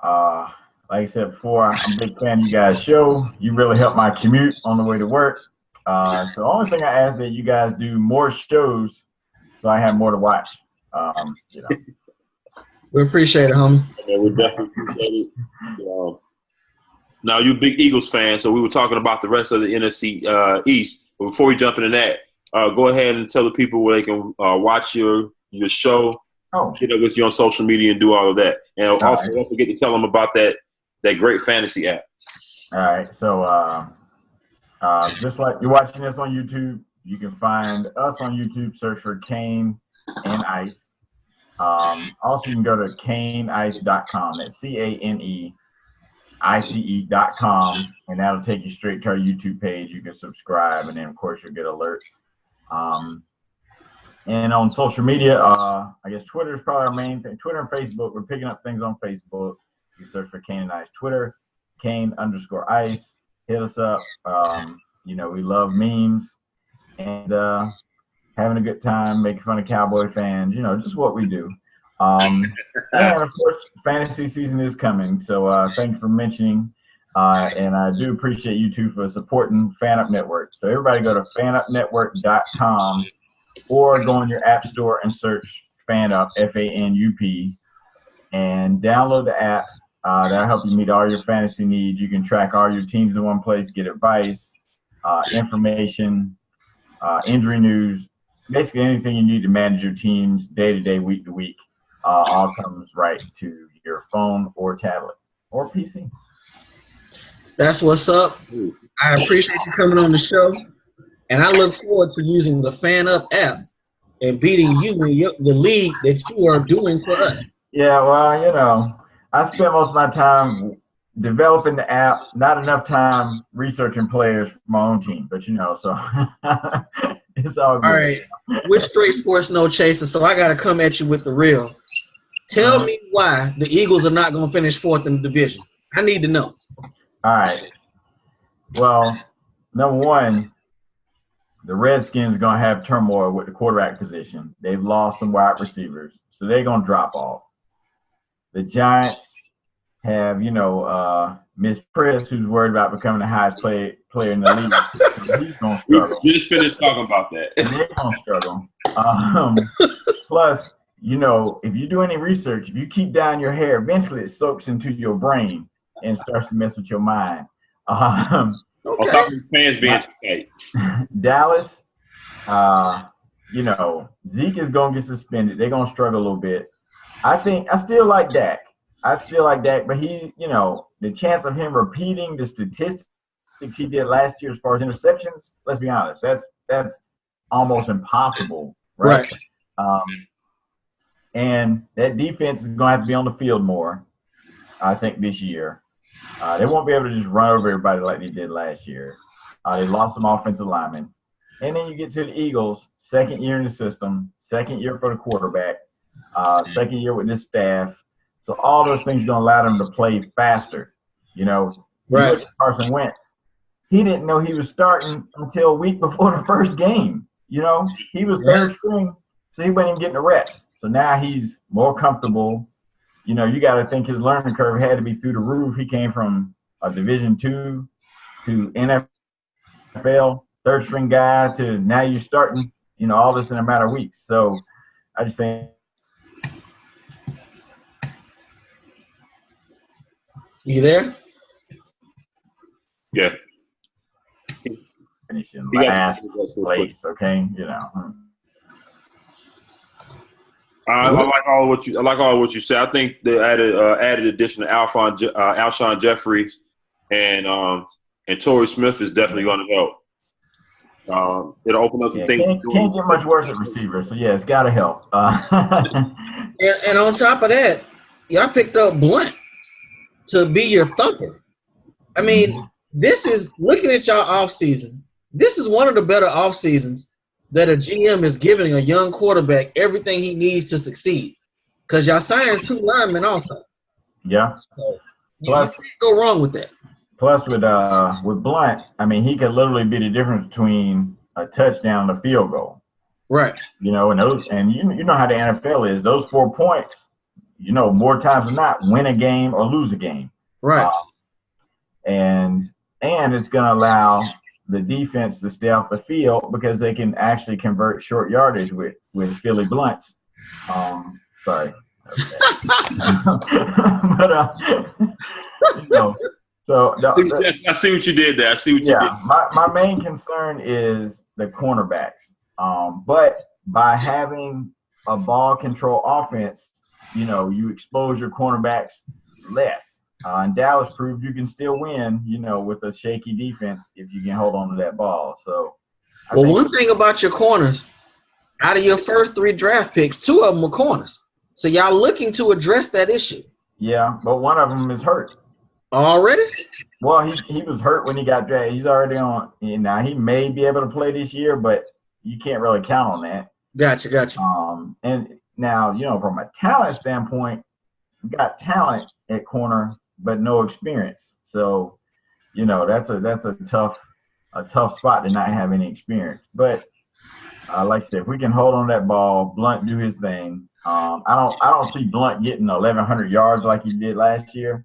like I said before, I'm a big fan of you guys' show. You really helped my commute on the way to work. So the only thing I ask that you guys do more shows so I have more to watch. You know. We appreciate it, homie. Yeah, we definitely appreciate it. Now, you're a big Eagles fan, so we were talking about the rest of the NFC East. But before we jump into that, go ahead and tell the people where they can watch your show, get up with you on social media, and do all of that. And also, don't forget to tell them about that great fantasy app. All right. So just like you're watching this on YouTube, you can find us on YouTube. Search for Kane and Ice. Also, you can go to kaneice.com. That's CANEICE.com, and that'll take you straight to our YouTube page. You can subscribe, and then, of course, you'll get alerts. And on social media, I guess Twitter is probably our main thing. Twitter and Facebook, we're picking up things on Facebook. You search for Kane and Ice. Twitter, Kane_Ice. Hit us up. You know, we love memes and having a good time, making fun of Cowboy fans, you know, just what we do. And, of course, fantasy season is coming. So thank you for mentioning. And I do appreciate you two for supporting FanUp Network. So everybody go to fanupnetwork.com or go on your app store and search FanUp, FANUP, and download the app. That'll help you meet all your fantasy needs. You can track all your teams in one place, get advice, information, injury news, basically anything you need to manage your teams day to day, week to week. All comes right to your phone or tablet or PC. That's what's up. I appreciate you coming on the show, and I look forward to using the FanUp app and beating you in the league that you are doing for us. Yeah, well, you know, I spent most of my time developing the app, not enough time researching players for my own team, but you know, so it's all good. All right, we're Straight Sports No Chaser, so I got to come at you with the real. Tell me why the Eagles are not going to finish fourth in the division. I need to know. All right. Well, number one, the Redskins are going to have turmoil with the quarterback position. They've lost some wide receivers, so they're going to drop off. The Giants have, you know, Miss Chris, who's worried about becoming the highest player in the league. So he's going to struggle. We just finished talking about that. And they're going to struggle. Plus, you know, if you do any research, if you keep down your hair, eventually it soaks into your brain and starts to mess with your mind. Okay. Fans being tight. Dallas, you know, Zeke is going to get suspended. They're going to struggle a little bit. I still like Dak. But he, you know, the chance of him repeating the statistics he did last year as far as interceptions, let's be honest, that's almost impossible, right? And that defense is going to have to be on the field more, I think, this year. They won't be able to just run over everybody like they did last year. They lost some offensive linemen. And then you get to the Eagles, second year in the system, second year for the quarterback. second year with this staff. So all those things are going to allow them to play faster. You know, Right. You look at Carson Wentz. He didn't know he was starting until a week before the first game. You know, he was third string, so he wasn't even getting the reps. So now he's more comfortable. You know, you got to think his learning curve had to be through the roof. He came from a Division II to NFL, third string guy, to now you're starting, you know, all this in a matter of weeks. So I just think. You there? Yeah. Finishing last place, okay? You know. I like all what you said. I think the added addition of Alshon Jeffries and Torrey Smith is definitely going to help. It'll open up some things. Can't get much worse at receiver, so yeah, it's got to help. And on top of that, y'all picked up Blunt to be your thumper. I mean, this is looking at y'all off season. This is one of the better off seasons that a GM is giving a young quarterback everything he needs to succeed. Because y'all signed 2 linemen also. Yeah. So you can't go wrong with that. Plus with Blunt, I mean, he could literally be the difference between a touchdown and a field goal. Right. You know, and you know how the NFL is. Those 4 points, you know, more times than not, win a game or lose a game. Right. And it's going to allow the defense to stay off the field because they can actually convert short yardage with Philly Blunts. Sorry. Okay. But you know, so I see what you did there. I see what you did. My main concern is the cornerbacks. But by having a ball control offense, you know, you expose your cornerbacks less. And Dallas proved you can still win, you know, with a shaky defense if you can hold on to that ball. So, one thing about your corners, out of your first 3 draft picks, 2 of them were corners. So y'all looking to address that issue. Yeah, but one of them is hurt. Already? Well, he was hurt when he got drafted. He's already on. Now he may be able to play this year, but you can't really count on that. Gotcha. And now, you know, from a talent standpoint, you got talent at corner, but no experience. So, you know, that's a tough spot to not have any experience. But like I said, if we can hold on that ball, Blunt do his thing. I don't see Blunt getting 1,100 yards like he did last year.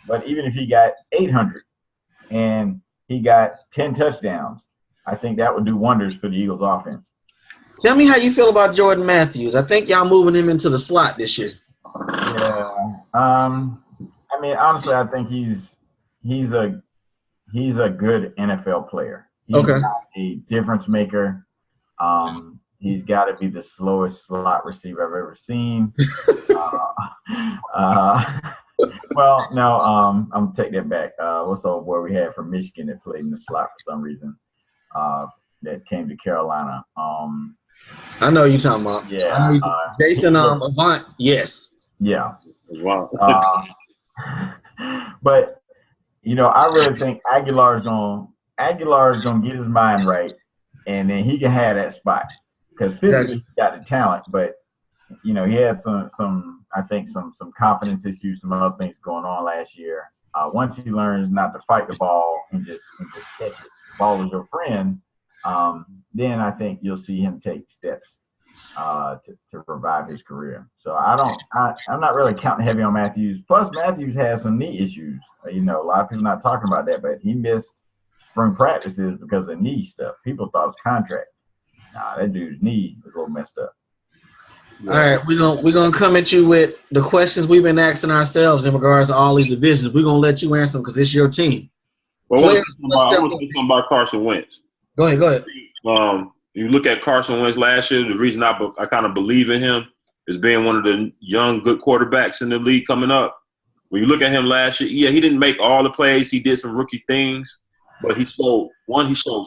But even if he got 800 and he got 10 touchdowns, I think that would do wonders for the Eagles offense. Tell me how you feel about Jordan Matthews. I think y'all moving him into the slot this year. Yeah. I mean, honestly, I think he's a good NFL player. He's a difference maker. He's got to be the slowest slot receiver I've ever seen. Well, no, I'm gonna take that back. What's the old boy we had from Michigan that played in the slot for some reason? That came to Carolina. I know you're talking about. Yeah. Jason Avant. Yes. Yeah. Wow. But you know, I really think Aguilar's gonna get his mind right, and then he can have that spot because physically he got the talent, but you know, he had some confidence issues, some other things going on last year. Once he learns not to fight the ball and just catch it, the ball is your friend, then I think you'll see him take steps to revive his career. So I'm not really counting heavy on Matthews. Plus, Matthews has some knee issues. You know, a lot of people not talking about that, but he missed spring practices because of knee stuff. People thought it was contract. Nah, that dude's knee was a little messed up. All right, we're gonna come at you with the questions we've been asking ourselves in regards to all these divisions. We're gonna let you answer them because it's your team. Well, I want to say something about Carson Wentz. Go ahead. You look at Carson Wentz last year. The reason I kind of believe in him is being one of the young, good quarterbacks in the league coming up. When you look at him last year, yeah, he didn't make all the plays. He did some rookie things, but he showed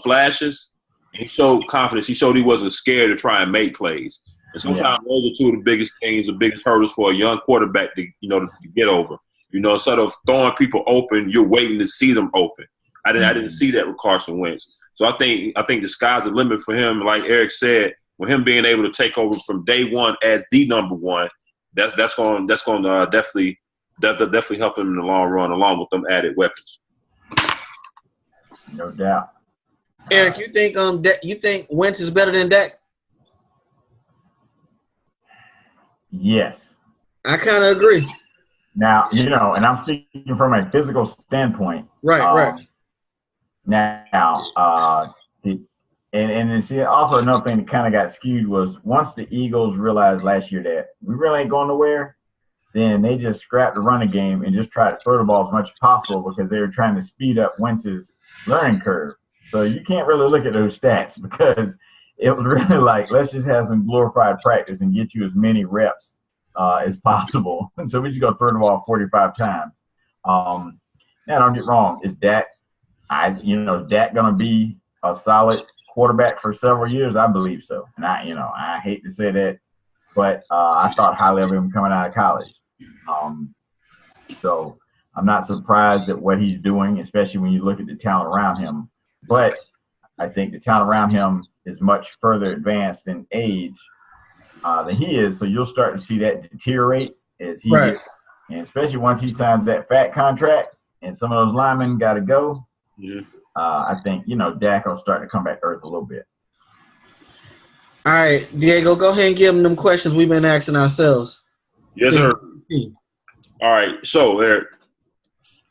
flashes. And he showed confidence. He showed he wasn't scared to try and make plays. And sometimes those are 2 of the biggest things, the biggest hurdles for a young quarterback to get over. You know, instead of throwing people open, you're waiting to see them open. I didn't see that with Carson Wentz. So I think the sky's the limit for him. Like Eric said, with him being able to take over from day one as the number one, that's going to definitely help him in the long run, along with them added weapons. No doubt. Eric, you think Wentz is better than Dak? Yes. I kind of agree. Now, and I'm speaking from a physical standpoint. Right. Now, and see, also another thing that kind of got skewed was once the Eagles realized last year that we really ain't going nowhere, then they just scrapped the running game and just tried to throw the ball as much as possible because they were trying to speed up Wentz's learning curve. So you can't really look at those stats because it was really like, let's just have some glorified practice and get you as many reps as possible. And so we just go throw the ball 45 times. Now, don't get wrong. Is Dak going to be a solid quarterback for several years? I believe so. And I hate to say that, but I thought highly of him coming out of college. So I'm not surprised at what he's doing, especially when you look at the talent around him. But I think the talent around him is much further advanced in age than he is. So you'll start to see that deteriorate as he gets, and especially once he signs that fat contract and some of those linemen got to go. Yeah. I think, Dak will start to come back to earth a little bit. All right, Diego, go ahead and give them them questions we've been asking ourselves. Yes, sir. All right, so Eric,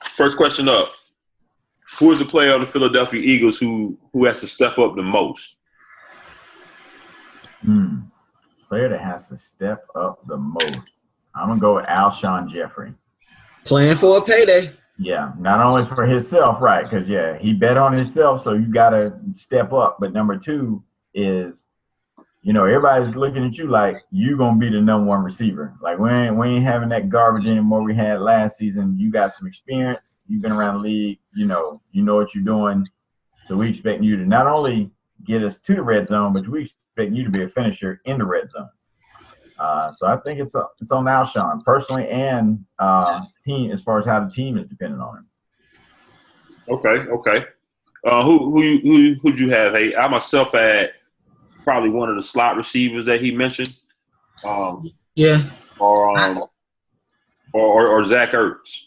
first question up. Who is the player of the Philadelphia Eagles who has to step up the most? Player that has to step up the most. I'm going to go with Alshon Jeffrey. Playing for a payday. Yeah, not only for himself, right, because, he bet on himself, so you got to step up. But number two is, everybody's looking at you like you're going to be the number one receiver. Like, we ain't having that garbage anymore we had last season. You got some experience. You've been around the league. You know what you're doing. So we expect you to not only get us to the red zone, but we expect you to be a finisher in the red zone. So I think it's on Alshon personally and team as far as how the team is dependent on him. Okay. Who'd you have? Hey, I myself had probably one of the slot receivers that he mentioned. Or Zach Ertz.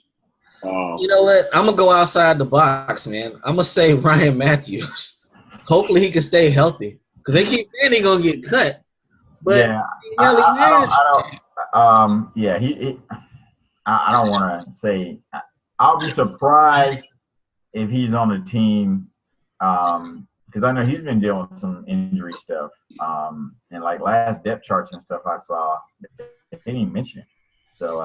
You know what? I'm gonna go outside the box, man. I'm gonna say Ryan Matthews. Hopefully he can stay healthy because they keep saying he's gonna get cut. But I don't want to say. I'll be surprised if he's on the team because I know he's been dealing with some injury stuff. And like last depth charts and stuff I saw, they didn't even mention it. So,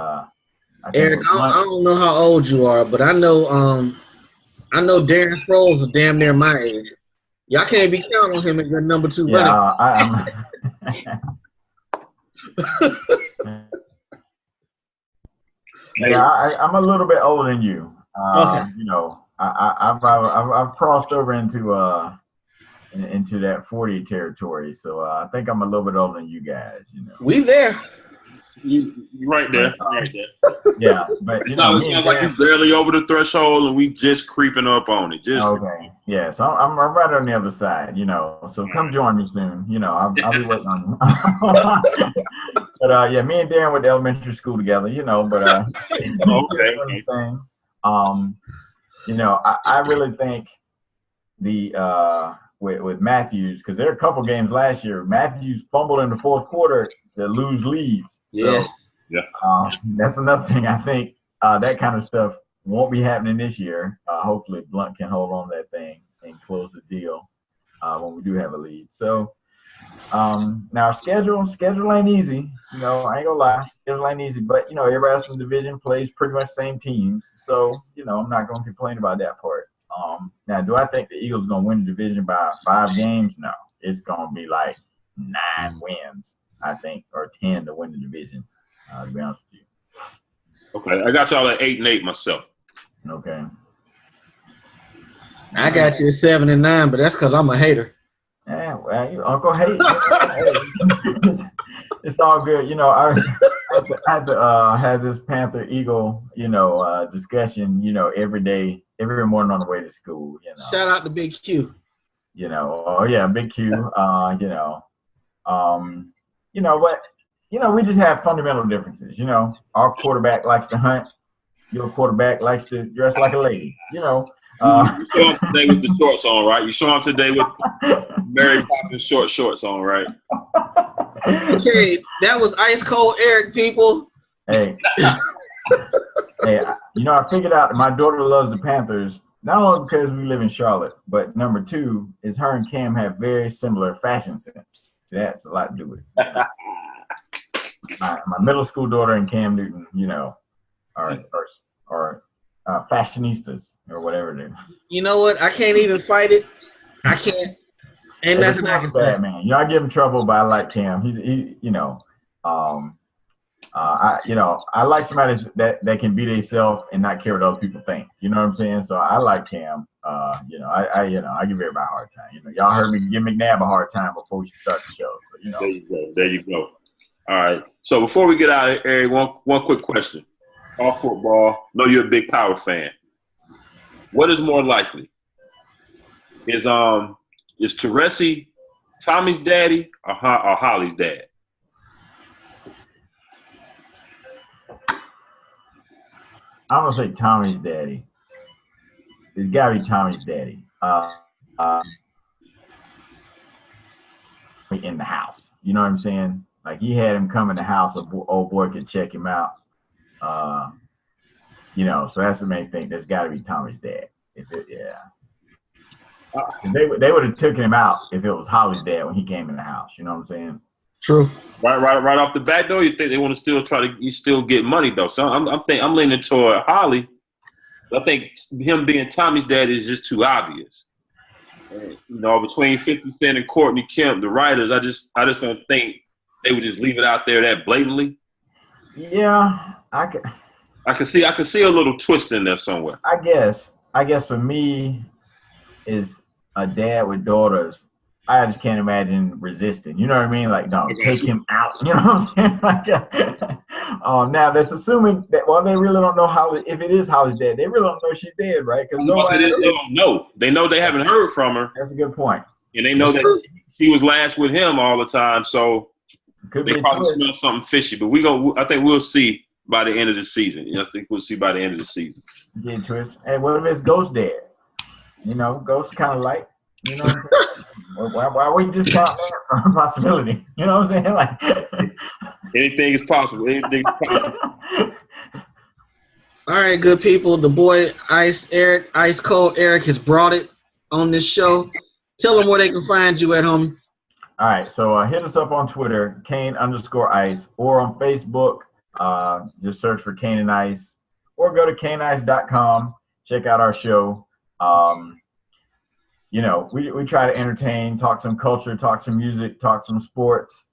Eric, I don't know how old you are, but I know Darren Sproles is damn near my age. Y'all can't be counting on him as your number two running. I'm a little bit older than you. Okay. I've crossed over into that 40 territory, so I think I'm a little bit older than you guys. We there. You right there. Yeah, but it sounds like you're barely over the threshold, and we just creeping up on it. Okay. Yeah, so I'm right on the other side. So come join me soon. I'll be waiting on you. But me and Darren went to elementary school together. But okay. I really think with Matthews, because there are a couple games last year. Matthews fumbled in the fourth quarter to lose leads. Yes. So, that's another thing. I think that kind of stuff won't be happening this year. Hopefully Blunt can hold on to that thing and close the deal when we do have a lead. So now schedule ain't easy. I ain't gonna lie, schedule ain't easy. But everybody else in the division plays pretty much the same teams. So I'm not gonna complain about that part. Now, do I think the Eagles gonna win the division by 5 games? No, it's gonna be like 9 wins, I think, or 10 to win the division. To be honest with you. Okay, I got y'all at 8-8 myself. Okay. I got you at 7 and 9, but that's because I'm a hater. Yeah, well, you Uncle Hate. It's all good. I had to have this Panther Eagle, discussion, every day, every morning on the way to school. Shout out to Big Q. Oh yeah, Big Q. But we just have fundamental differences. Our quarterback likes to hunt. Your quarterback likes to dress like a lady. You saw him today with the shorts on, right? You saw him today with Mary Poppins shorts on, right? Okay, that was Ice Cold Eric, people. Hey, I figured out that my daughter loves the Panthers, not only because we live in Charlotte, but number two is her and Cam have very similar fashion sense. So that's a lot to do with it. My middle school daughter and Cam Newton, are fashionistas or whatever it is. You know what? I can't even fight it. I can't. Ain't nothing I can say. Man. I give him trouble, but I like Cam. I like somebody that can be themselves and not care what other people think. You know what I'm saying? So I like Cam. I give everybody a hard time. Y'all heard me give McNabb a hard time before we start the show. So There you go. All right. So before we get out of here, one quick question. All football. Know you're a big Power fan. What is more likely? Is Teresi Tommy's daddy or Holly's dad? I'm gonna say Tommy's daddy. It's gotta be Tommy's daddy. In the house, you know what I'm saying? Like he had him come in the house, old boy could check him out. So that's the main thing. There's got to be Tommy's dad. They would have taken him out if it was Holly's dad when he came in the house. You know what I'm saying? True. Right off the bat though. You think they want to still get money though? So I'm leaning toward Holly. I think him being Tommy's dad is just too obvious. Between 50 Cent and Courtney Kemp, the writers, I just don't think they would just leave it out there that blatantly. Yeah, I can see a little twist in there somewhere. I guess for me, is a dad with daughters. I just can't imagine resisting. You know what I mean? Like, no, take him out. You know what I'm saying? Now that's assuming that. Well, they really don't know Holly. If it is Holly's dad, they really don't know she's dead, right? Because they don't know. They know they haven't heard from her. That's a good point. And they know that she was last with him all the time, so they probably smell something fishy. But I think we'll see by the end of the season. I think we'll see by the end of the season. Get twist. Hey, what if it's Ghost dad? Ghost kind of like. You know what I'm saying? Why we just count that for a possibility? You know what I'm saying? Like anything is possible. All right, good people. The boy Ice Cold Eric has brought it on this show. Tell them where they can find you at, homie. All right, so hit us up on Twitter, Kane_Ice, or on Facebook. Just search for Kane and Ice, or go to kaneandIce.com. Check out our show. We try to entertain, talk some culture, talk some music, talk some sports,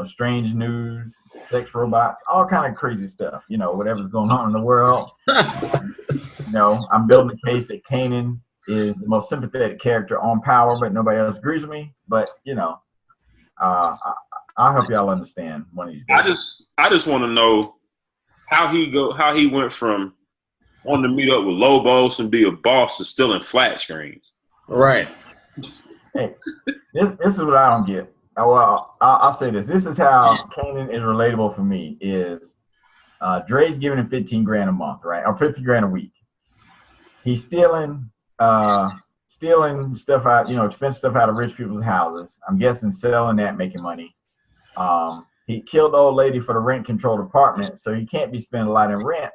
strange news, sex robots, all kind of crazy stuff, whatever's going on in the world. I'm building the case that Kanan is the most sympathetic character on Power, but nobody else agrees with me. But, I hope y'all understand one of these days. I just want to know how he went from wanting to meet up with Lobos and be a boss to stealing flat screens. Right. Hey, this is what I don't get. Well, I'll say this. This is how Kanan is relatable for me is Dre's giving him $15,000 a month, right? Or $50,000 a week. He's stealing stuff out, expensive stuff out of rich people's houses. I'm guessing selling that, making money. He killed the old lady for the rent controlled apartment, so he can't be spending a lot in rent.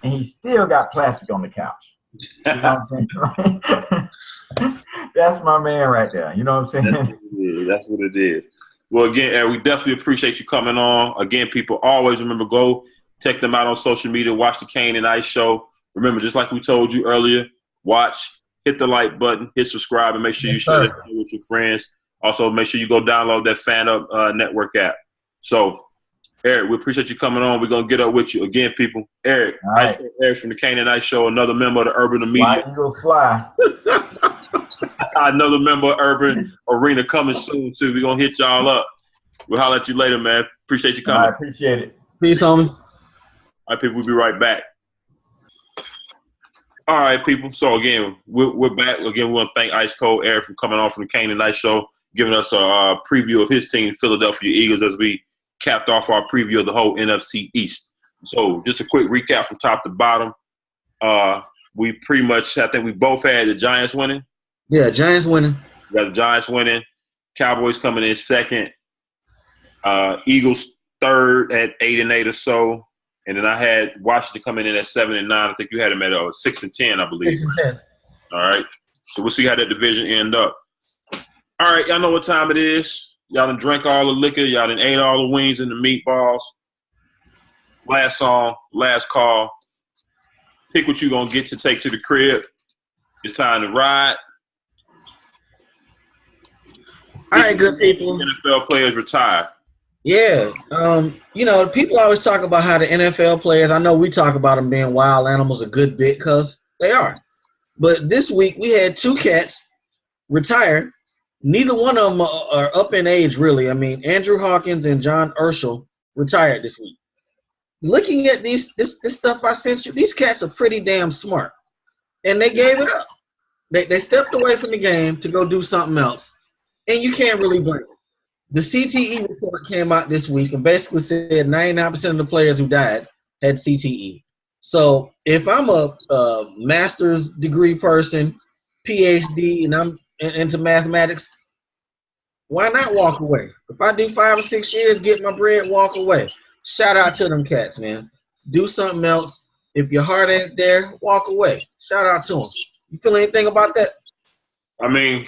And he still got plastic on the couch. You know what I'm saying? That's my man right there. You know what I'm saying? That's what it is. Well, again, Eric, we definitely appreciate you coming on. Again, people, always remember, go check them out on social media. Watch the Kane and Ice show. Remember, just like we told you earlier, hit the like button, hit subscribe, and make sure you share it with your friends. Also, make sure you go download that Fan Up Network app. So, Eric, we appreciate you coming on. We're going to get up with you again, people. Eric, right. Eric from the Kane and Ice Show, another member of the Urban Media. Fly Eagles Fly. Another member of Urban Arena coming soon, too. We're going to hit y'all up. We'll holler at you later, man. Appreciate you coming. I appreciate it. Peace, homie. All right, people, we'll be right back. All right, people. So, again, we're back. Again, we want to thank Ice Cold Eric for coming on from the Kane and Ice Show. giving us a preview of his team, Philadelphia Eagles, as we capped off our preview of the whole NFC East. So just a quick recap from top to bottom. We pretty much, I think we both had the Giants winning. Yeah, Giants winning. We got the Giants winning. Cowboys coming in second. Eagles third at 8-8 or so. And then I had Washington coming in at 7-9. I think you had them at 6-10, I believe. 6-10. All right. So we'll see how that division end up. All right, y'all know what time it is. Y'all done drank all the liquor. Y'all done ate all the wings and the meatballs. Last song, last call. Pick what you going to get to take to the crib. It's time to ride. All right, good people. NFL players retire. Yeah. People always talk about how the NFL players, I know we talk about them being wild animals a good bit because they are. But this week we had 2 cats retire. Neither one of them are up in age, really. I mean, Andrew Hawkins and John Urschel retired this week. Looking at this stuff I sent you, these cats are pretty damn smart. And they gave it up. They stepped away from the game to go do something else. And you can't really blame them. The CTE report came out this week and basically said 99% of the players who died had CTE. So if I'm a master's degree person, PhD, and I'm into mathematics, why not walk away? If I do 5 or 6 years, get my bread, walk away. Shout out to them cats, man. Do something else. If your heart ain't there, walk away. Shout out to them. You feel anything about that? I mean,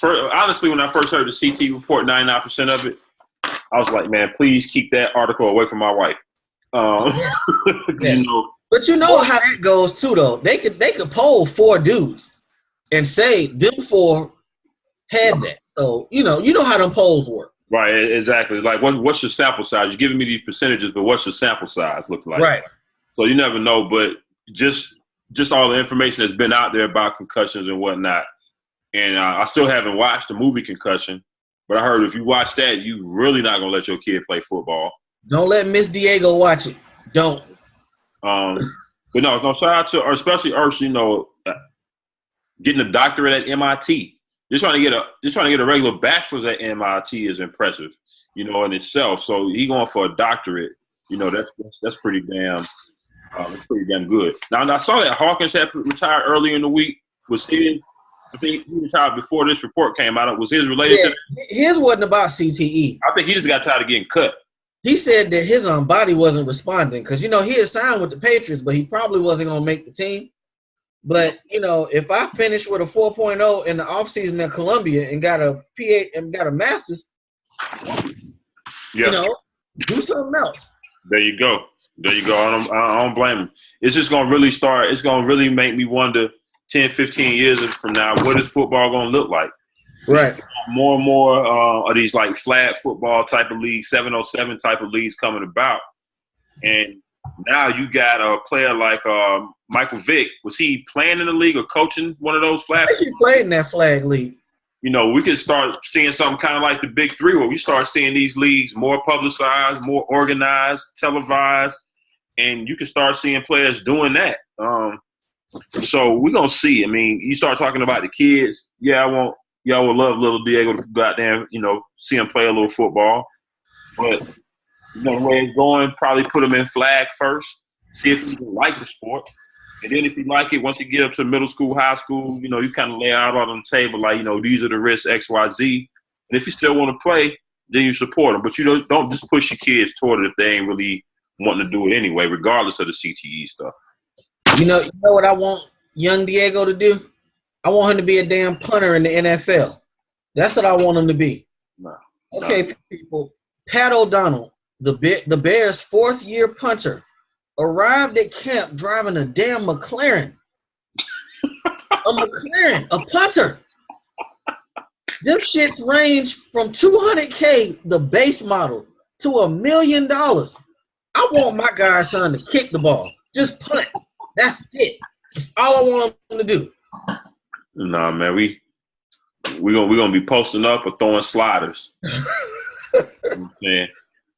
honestly, when I first heard the CT report, 99% of it, I was like, man, please keep that article away from my wife. Yes. But you know how that goes too, though. They could poll 4 dudes and say them 4 had that. So you know how them polls work. Right, exactly. Like, what's your sample size? You're giving me these percentages, but what's your sample size look like? Right. So you never know, but just all the information that's been out there about concussions and whatnot. And I still haven't watched the movie Concussion, but I heard if you watch that, you really not gonna let your kid play football. Don't let Miss Diego watch it. Don't. But no, shout out to, or especially Ursh, getting a doctorate at MIT. Just trying to get a regular bachelor's at MIT is impressive, in itself. So he going for a doctorate. That's pretty damn. It's pretty damn good. Now I saw that Hawkins had retired earlier in the week. I think he retired before this report came out. Was his related to that? His wasn't about CTE. I think he just got tired of getting cut. He said that his body wasn't responding because, he had signed with the Patriots, but he probably wasn't going to make the team. But, if I finish with a 4.0 in the offseason at Columbia and got a PA and got a master's, do something else. There you go. I don't blame him. It's just going to really start. It's going to really make me wonder 10, 15 years from now, what is football going to look like? Right. More and more of these like flag football type of leagues, 707 type of leagues coming about. And now you got a player like Michael Vick. Was he playing in the league or coaching one of those flag? I think he played in that flag league. We could start seeing something kind of like the Big Three, where we start seeing these leagues more publicized, more organized, televised, and you can start seeing players doing that. So we're going to see. I mean, you start talking about the kids. Yeah, y'all would love little Diego to go out there and, see him play a little football. But, the way it's going, probably put him in flag first, see if he can like the sport. And then if he like it, once you get up to middle school, high school, you kind of lay out on the table like, these are the risks, X, Y, Z. And if you still want to play, then you support them. But you don't just push your kids toward it if they ain't really wanting to do it anyway, regardless of the CTE stuff. You know what I want young Diego to do? I want him to be a damn punter in the NFL. That's what I want him to be. Okay, people. Pat O'Donnell, the Bears' 4th-year punter, arrived at camp driving a damn McLaren. A McLaren, a punter. Them shits range from $200K, the base model, to $1 million. I want my guy's son to kick the ball. Just punt. That's it. That's all I want him to do. Nah, man, we gonna be posting up or throwing sliders. Man,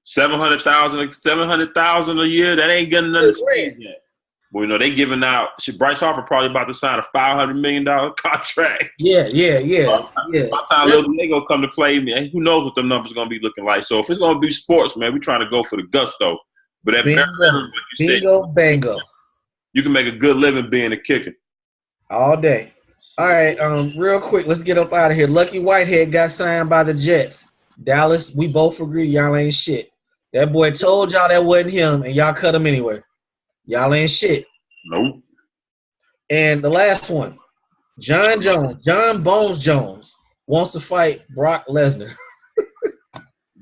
700,000 a year. That ain't getting nothing yet. Well, they giving out. Bryce Harper probably about to sign a $500 million contract. Yeah. By the time Lil Diego come to play, man, who knows what them numbers are gonna be looking like? So if it's gonna be sports, man, we trying to go for the gusto. But at bingo, like you said, bango. You can make a good living being a kicker. All day. All right, real quick, let's get up out of here. Lucky Whitehead got signed by the Jets. Dallas, we both agree y'all ain't shit. That boy told y'all that wasn't him, and y'all cut him anyway. Y'all ain't shit. Nope. And the last one, John Bones Jones wants to fight Brock Lesnar.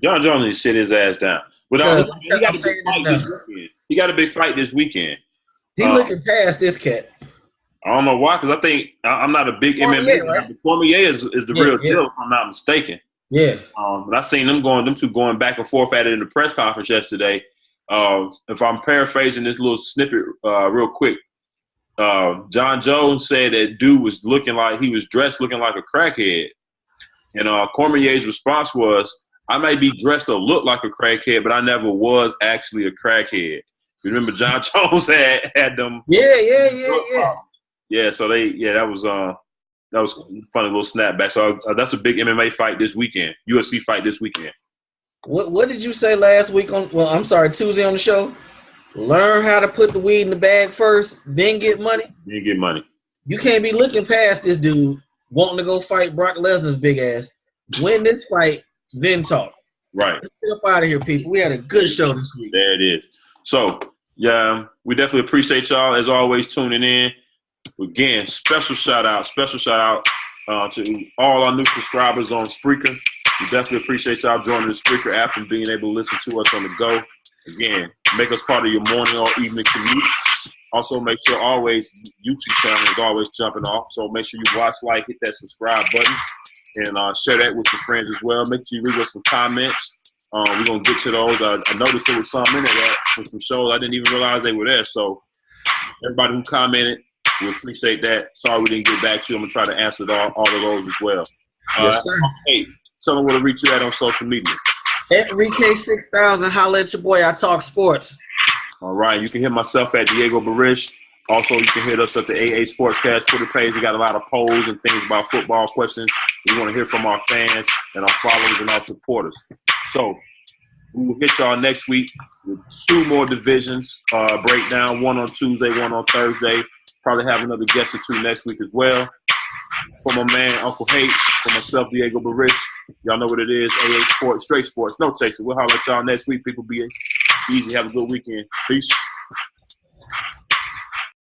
John Jones needs to sit his ass down. He got a big fight this weekend. He looking past this cat. I don't know why, because I think I'm not a big MMA. Right? Cormier is the real deal, if I'm not mistaken. Yeah. But I seen them two going back and forth at it in the press conference yesterday. If I'm paraphrasing this little snippet real quick, John Jones said that dude was looking like he was dressed looking like a crackhead, and Cormier's response was, "I may be dressed or look like a crackhead, but I never was actually a crackhead." Remember, John Jones had them. Yeah. So that was a funny little snapback. So that's a big MMA fight this weekend. UFC fight this weekend. What did you say last week Tuesday on the show? Learn how to put the weed in the bag first, then get money. Then get money. You can't be looking past this dude wanting to go fight Brock Lesnar's big ass. Win this fight, then talk. Right. Let's get up out of here, people. We had a good show this week. There it is. So, yeah, we definitely appreciate y'all, as always, tuning in. Again, special shout out to all our new subscribers on Spreaker. We definitely appreciate y'all joining the Spreaker app and being able to listen to us on the go. Again, make us part of your morning or evening commute. Also, make sure always YouTube channel is always jumping off. So make sure you watch, like, hit that subscribe button, and share that with your friends as well. Make sure you leave us some comments. We're going to get to those. I noticed there was some in there with some shows. I didn't even realize they were there. So everybody who commented, we appreciate that. Sorry we didn't get back to you. I'm going to try to answer all of those as well. Yes, sir. Hey, tell them where to reach you at on social media. At RK6000, holla at your boy. I talk sports. All right. You can hit myself at Diego Barish. Also, you can hit us at the AA Sportscast Twitter page. We got a lot of polls and things about football questions. We want to hear from our fans and our followers and our supporters. So we will hit y'all next week with 2 more divisions breakdown, one on Tuesday, one on Thursday. Probably have another guest or 2 next week as well. For my man, Uncle Hate, for myself, Diego Barish. Y'all know what it is. AA Sports, straight sports, no chaser. We'll holler at y'all next week. People be easy. Have a good weekend. Peace.